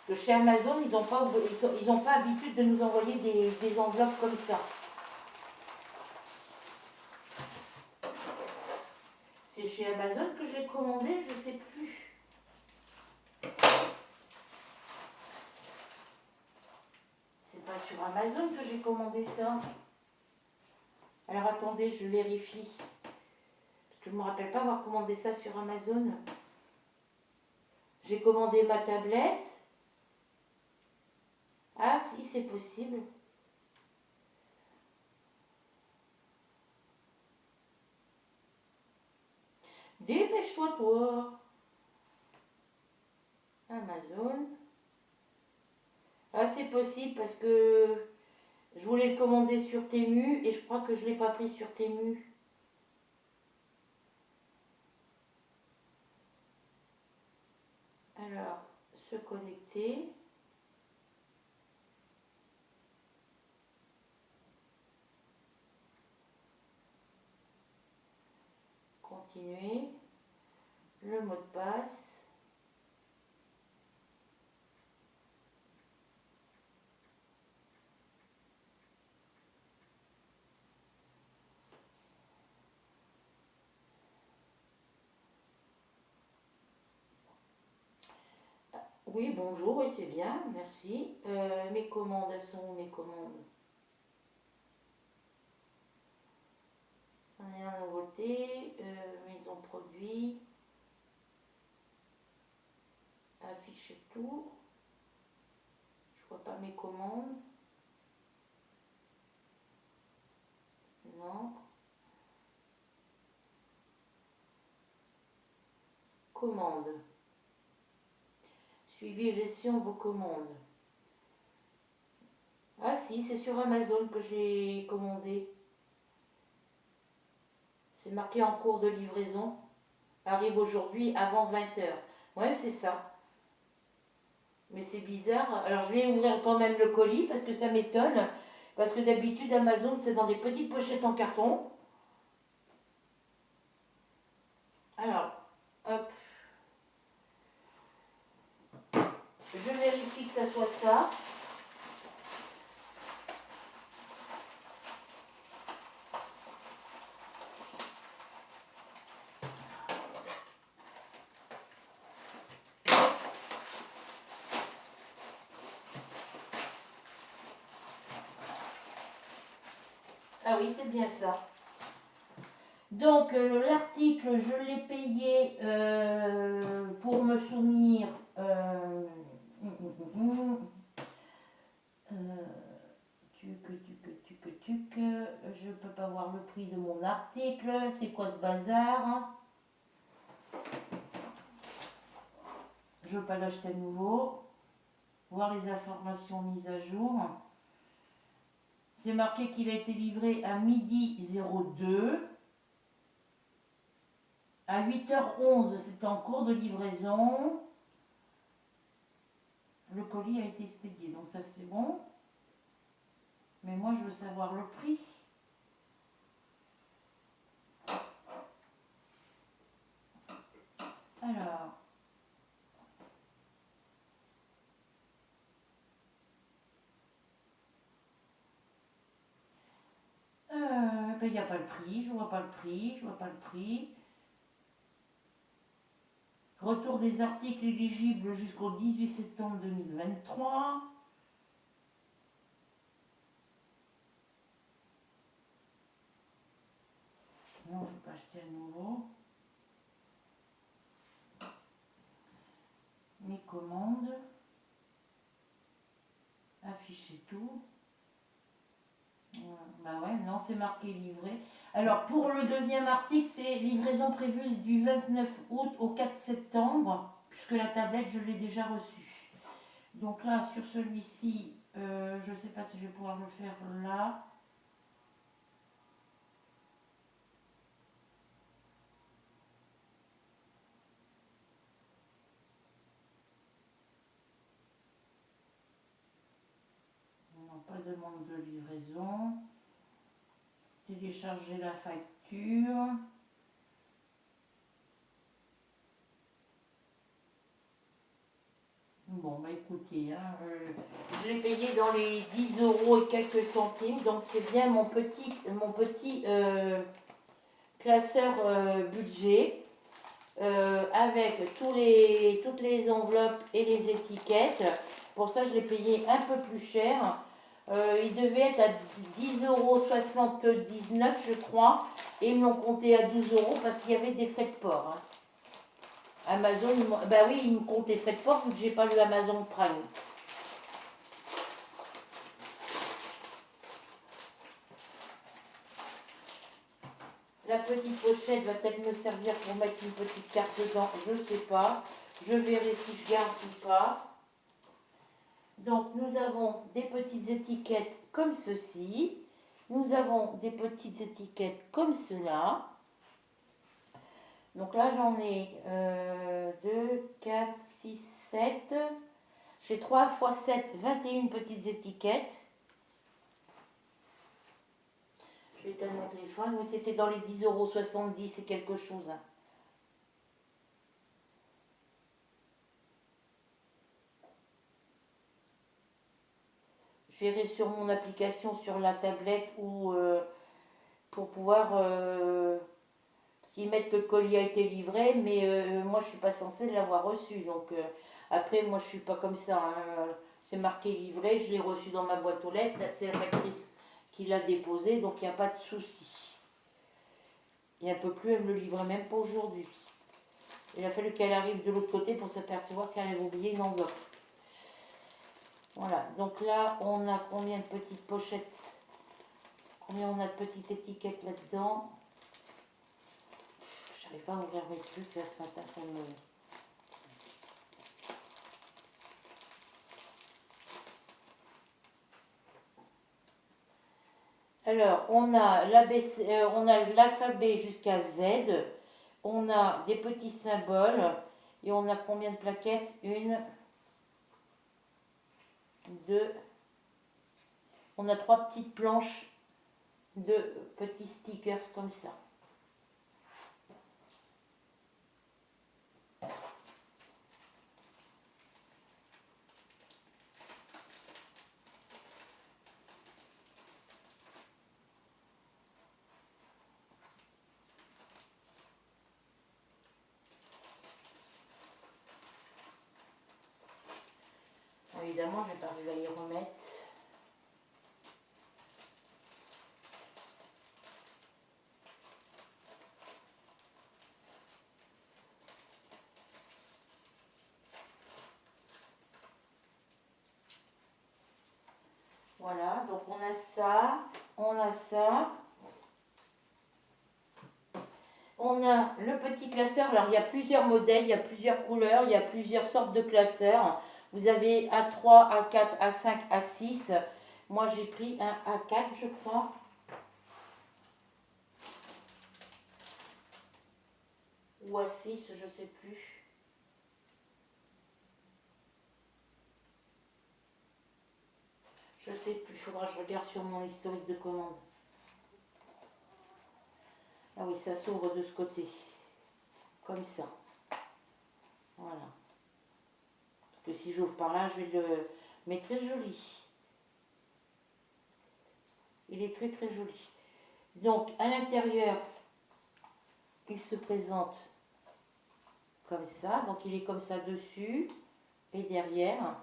Que chez Amazon, ils n'ont pas habitude de nous envoyer des enveloppes comme ça. C'est chez Amazon que je l'ai commandé, je ne sais plus. C'est pas sur Amazon que j'ai commandé ça. Alors attendez, je vérifie. Parce que je ne me rappelle pas avoir commandé ça sur Amazon. J'ai commandé ma tablette. Ah si, c'est possible. Dépêche-toi, toi. Amazon. Ah, c'est possible parce que je voulais le commander sur Temu et je crois que je ne l'ai pas pris sur Temu. Alors, se connecter. Continuer. Le mot de passe. Oui, bonjour, oui, c'est bien, merci. Mes commandes, elles sont où mes commandes? On est en nouveauté, maison produit, afficher tout. Je vois pas mes commandes. Non. Commandes. Suivi et gestion vos commandes. Ah si, c'est sur Amazon que j'ai commandé. C'est marqué en cours de livraison. Arrive aujourd'hui avant 20h. Ouais, c'est ça. Mais c'est bizarre. Alors je vais ouvrir quand même le colis parce que ça m'étonne. Parce que d'habitude Amazon c'est dans des petites pochettes en carton. Alors, hop. Je vérifie que ça soit ça. Ah oui, c'est bien ça. Donc l'article, je l'ai payé pour me souvenir. Je peux pas voir le prix de mon article. C'est quoi ce bazar? Je veux pas l'acheter à nouveau. Voir les informations mises à jour. C'est marqué qu'il a été livré à midi 02. À 8h11, c'était en cours de livraison. Le colis a été expédié, donc ça c'est bon. Mais moi je veux savoir le prix. Alors. Il n'y a pas le prix, je vois pas le prix, je vois pas le prix. Retour des articles éligibles jusqu'au 18 septembre 2023. Non, je ne vais pas acheter à nouveau. Mes commandes. Afficher tout. Bah ouais, non, c'est marqué livré. Alors, pour le deuxième article, c'est livraison prévue du 29 août au 4 septembre, puisque la tablette, je l'ai déjà reçue. Donc là, sur celui-ci, je ne sais pas si je vais pouvoir le faire là. Non, pas de demande de livraison. Télécharger la facture. Bon, bah écoutez, hein, je l'ai payé dans les 10 euros et quelques centimes, donc c'est bien mon petit classeur budget avec toutes les enveloppes et les étiquettes. Pour ça, je l'ai payé un peu plus cher. Il devait être à 10,79 €, je crois, et ils m'ont compté à 12 € parce qu'il y avait des frais de port. Hein. Amazon, bah oui, ils me comptent les frais de port vu que j'ai pas le Amazon Prime. la petite pochette va peut-être me servir pour mettre une petite carte dedans, je ne sais pas. Je verrai si je garde ou pas. Donc nous avons des petites étiquettes comme ceci. Nous avons des petites étiquettes comme cela. Donc là j'en ai 2, 4, 6, 7. J'ai 3 x 7, 21 petites étiquettes. Je vais éteindre mon téléphone. Oui, c'était dans les 10,70 € et quelque chose. J'irai sur mon application sur la tablette ou pour pouvoir s'ils mettent que le colis a été livré, mais moi je suis pas censée l'avoir reçu. Donc après moi je suis pas comme ça, hein. C'est marqué livré, je l'ai reçu dans ma boîte aux lettres, c'est la factrice qui l'a déposé, donc il n'y a pas de souci. Et elle ne peut plus, elle me le livrer même pas aujourd'hui. Il a fallu qu'elle arrive de l'autre côté pour s'apercevoir qu'elle avait oublié une enveloppe. Voilà, donc là, on a combien de petites pochettes? Combien on a de petites étiquettes là-dedans? J'arrive pas à ouvrir mes trucs, là, ce matin, ça me... Alors, on a l'alphabet jusqu'à Z, on a des petits symboles, et on a combien de plaquettes? Une, deux, on a 3 petites planches de petits stickers comme ça. Évidemment, je vais pas arriver à y remettre. Voilà, donc on a ça, on a ça. On a le petit classeur. Alors, il y a plusieurs modèles, il y a plusieurs couleurs, il y a plusieurs sortes de classeurs. Vous avez A3, A4, A5, A6. Moi, j'ai pris un A4, je crois. Ou A6, je ne sais plus. Je ne sais plus, il faudra que je regarde sur mon historique de commande. Ah oui, ça s'ouvre de ce côté. Comme ça. Voilà. Parce que si j'ouvre par là, je vais le... Mais très joli. Il est très très joli. Donc, à l'intérieur, il se présente comme ça. Donc, il est comme ça dessus et derrière.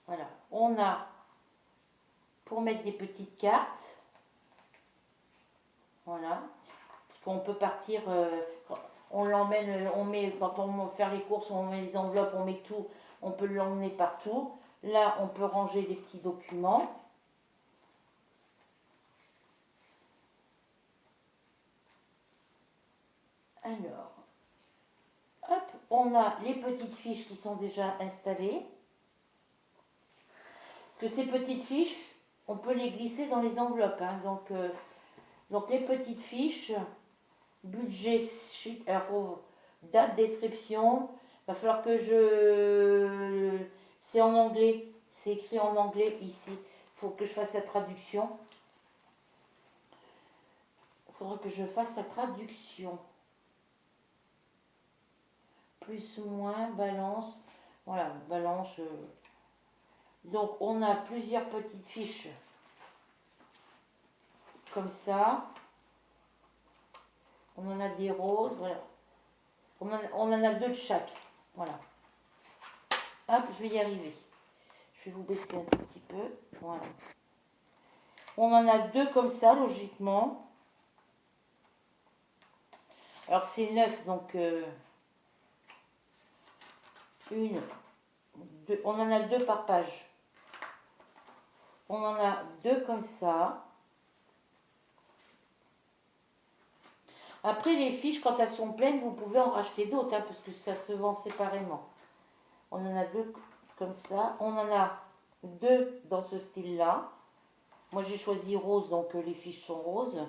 Voilà. On a, pour mettre des petites cartes, voilà. Parce qu'on peut partir, on l'emmène, on met, quand on va faire les courses, on met les enveloppes, on met tout, on peut l'emmener partout. Là, on peut ranger des petits documents. Alors, hop, on a les petites fiches qui sont déjà installées. Parce que ces petites fiches, on peut les glisser dans les enveloppes. Hein. Donc les petites fiches, budget, sheet, alors date, description, il va falloir que je... C'est en anglais, c'est écrit en anglais ici. Il faut que je fasse la traduction. Il faudra que je fasse la traduction. Plus, moins, balance. Voilà, balance. Donc on a plusieurs petites fiches comme ça. On en a des roses, voilà. On en a 2 de chaque. Voilà. Hop, je vais y arriver. Je vais vous baisser un tout petit peu. Voilà. On en a 2 comme ça, logiquement. Alors c'est 9, donc une, deux. On en a 2 par page. On en a 2 comme ça. Après, les fiches, quand elles sont pleines, vous pouvez en racheter d'autres, hein, parce que ça se vend séparément. On en a deux comme ça. On en a deux dans ce style-là. Moi, j'ai choisi rose, donc les fiches sont roses.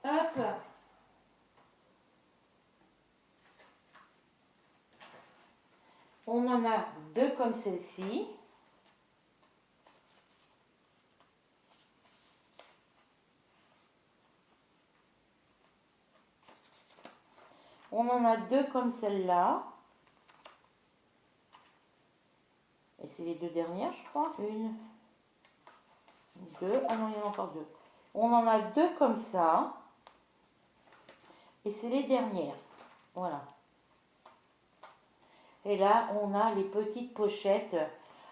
Hop. On en a deux comme celle-ci. On en a deux comme celle-là. Et c'est les deux dernières, je crois. Une, deux. Ah non, il y en a encore deux. On en a deux comme ça. Et c'est les dernières. Voilà. Et là, on a les petites pochettes.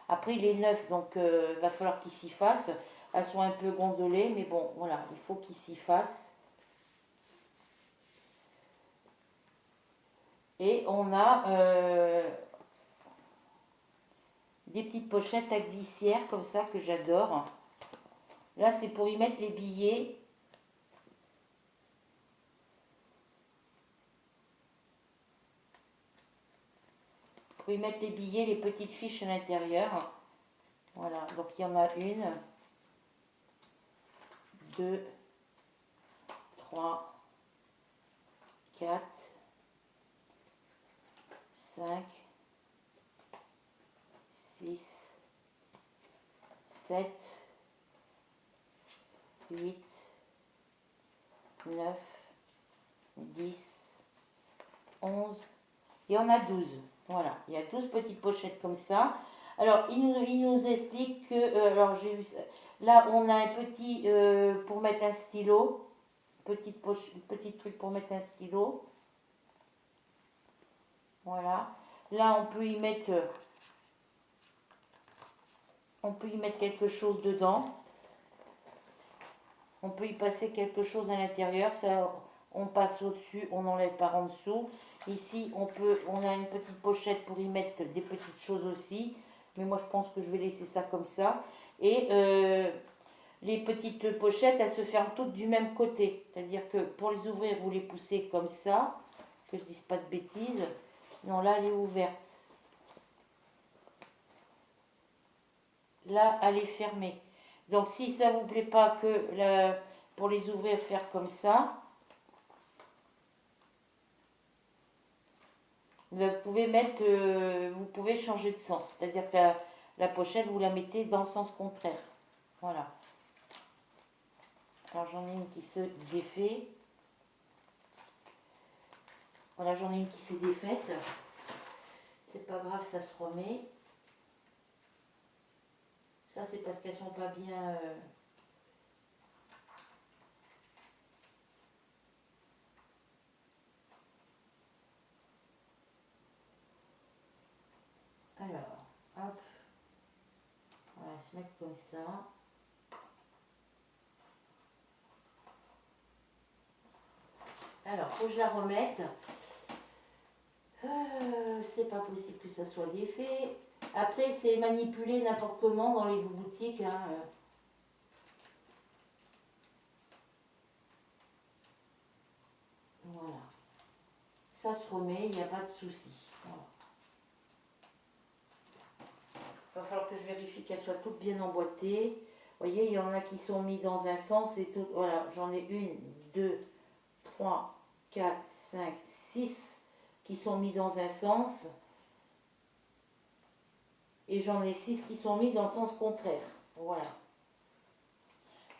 Après, il est neuf, donc il va falloir qu'il s'y fasse. Elles sont un peu gondolées, mais bon, voilà, il faut qu'il s'y fasse. Et on a des petites pochettes à glissière comme ça que j'adore. Là, c'est pour y mettre les billets. Pour y mettre les billets, les petites fiches à l'intérieur. Voilà, donc il y en a une, deux, trois, quatre, 5, 6, 7, 8, 9, 10, 11. Il y en a 12. Voilà, il y a 12 petites pochettes comme ça. Alors, il nous explique que... alors, j'ai vu ça. Là, on a un petit pour mettre un stylo. Petit truc pour mettre un stylo. Voilà. Là, on peut y mettre quelque chose dedans. On peut y passer quelque chose à l'intérieur. Ça, on passe au-dessus, on enlève par en dessous. Ici, on a une petite pochette pour y mettre des petites choses aussi. Mais moi, je pense que je vais laisser ça comme ça. Et les petites pochettes, elles se ferment toutes du même côté. C'est-à-dire que pour les ouvrir, vous les poussez comme ça. Que je ne dise pas de bêtises. Non, là, elle est ouverte. Là, elle est fermée. Donc, si ça ne vous plaît pas que pour les ouvrir, faire comme ça, vous pouvez changer de sens. C'est-à-dire que la pochette, vous la mettez dans le sens contraire. Voilà. Alors, j'en ai une qui se défait. Voilà, j'en ai une qui s'est défaite. C'est pas grave, ça se remet. Ça, c'est parce qu'elles sont pas bien... Alors, hop. On va se mettre comme ça. Alors, faut que je la remette. C'est pas possible que ça soit défait. Après, c'est manipulé n'importe comment dans les boutiques. Hein. Voilà. Ça se remet, il n'y a pas de souci. Voilà. Il va falloir que je vérifie qu'elles soient toutes bien emboîtées. Vous voyez, il y en a qui sont mis dans un sens et tout. Voilà, j'en ai une, deux, 3, 4, 5, 6 qui sont mis dans un sens. Et j'en ai 6 qui sont mis dans le sens contraire. Voilà.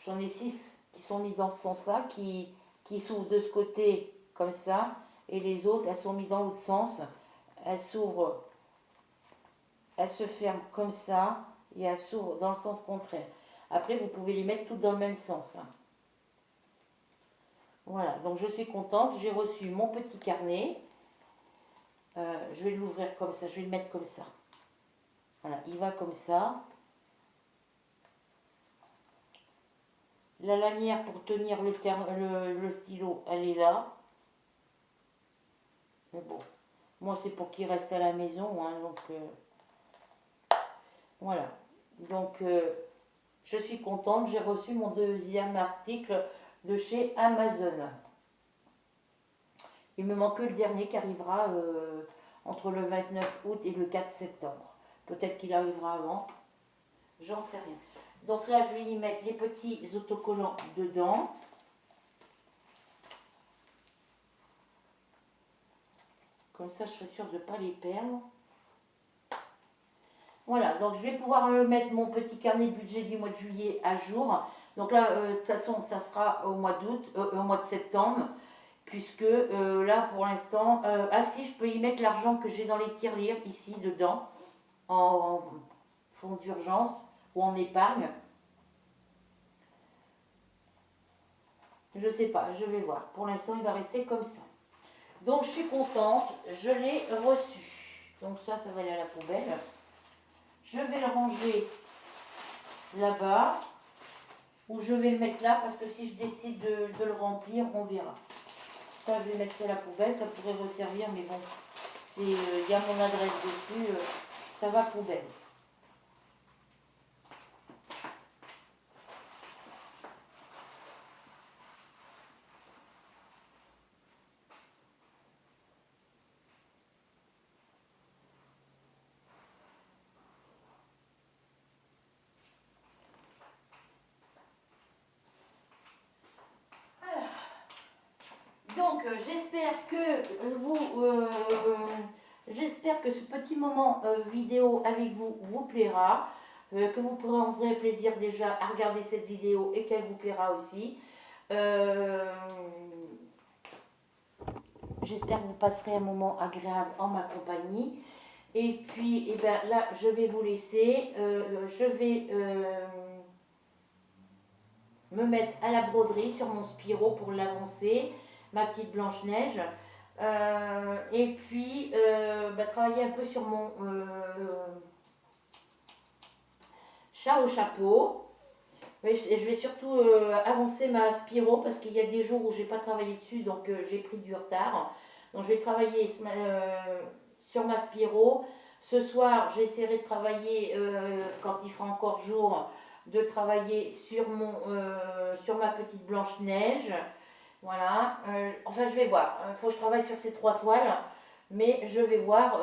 J'en ai 6 qui sont mis dans ce sens-là, qui s'ouvrent de ce côté comme ça. Et les autres, elles sont mises dans l'autre sens. Elles s'ouvrent, elles se ferment comme ça. Et elles s'ouvrent dans le sens contraire. Après, vous pouvez les mettre toutes dans le même sens. Hein. Voilà, donc je suis contente. J'ai reçu mon petit carnet. Je vais l'ouvrir comme ça. Je vais le mettre comme ça. Voilà, il va comme ça. La lanière pour tenir le stylo, elle est là. Mais bon, Moi, c'est pour qu'il reste à la maison, hein, donc voilà. Donc, je suis contente, j'ai reçu mon deuxième article de chez Amazon. Il me manque que le dernier qui arrivera entre le 29 août et le 4 septembre. Peut-être qu'il arrivera avant, j'en sais rien. Donc là, je vais y mettre les petits autocollants dedans. Comme ça, je serai sûre de ne pas les perdre. Voilà, donc je vais pouvoir mettre mon petit carnet budget du mois de juillet à jour. Donc là, de toute façon, ça sera au mois d'août, au mois de septembre, puisque là, pour l'instant, ah si, je peux y mettre l'argent que j'ai dans les tirelires, ici, dedans, en fonds d'urgence ou en épargne. Je ne sais pas, je vais voir. Pour l'instant, il va rester comme ça. Donc, je suis contente, je l'ai reçu. Donc ça va aller à la poubelle. Je vais le ranger là-bas, ou je vais le mettre là, parce que si je décide de le remplir, on verra. Ça, je vais mettre ça à la poubelle, ça pourrait resservir, mais bon, il y a mon adresse dessus, ça va poubelle. Donc, j'espère que ce petit moment vidéo avec vous vous plaira, que vous prendrez plaisir déjà à regarder cette vidéo et qu'elle vous plaira aussi. J'espère que vous passerez un moment agréable en ma compagnie. Et puis, eh ben, là, je vais vous laisser. Je vais me mettre à la broderie sur mon Spiro pour l'avancer, ma petite Blanche-Neige. Et puis, travailler un peu sur mon chat au chapeau. Mais je vais surtout avancer ma Spiro parce qu'il y a des jours où j'ai pas travaillé dessus, donc j'ai pris du retard. Donc je vais travailler sur ma Spiro. Ce soir, j'essaierai de travailler, quand il fera encore jour, de travailler sur ma petite Blanche-Neige. Voilà. Enfin, je vais voir. Il faut que je travaille sur ces 3 toiles, mais je vais voir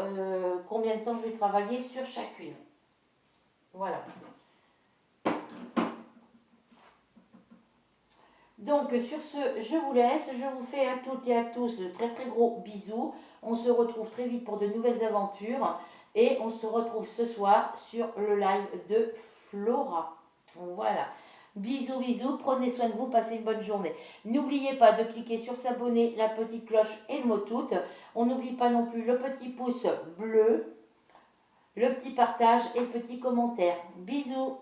combien de temps je vais travailler sur chacune. Voilà. Donc sur ce, je vous laisse, je vous fais à toutes et à tous de très très gros bisous. On se retrouve très vite pour de nouvelles aventures et on se retrouve ce soir sur le live de Flora. Voilà. Bisous, bisous, prenez soin de vous, passez une bonne journée. N'oubliez pas de cliquer sur s'abonner, la petite cloche et le mot tout. On n'oublie pas non plus le petit pouce bleu, le petit partage et le petit commentaire. Bisous.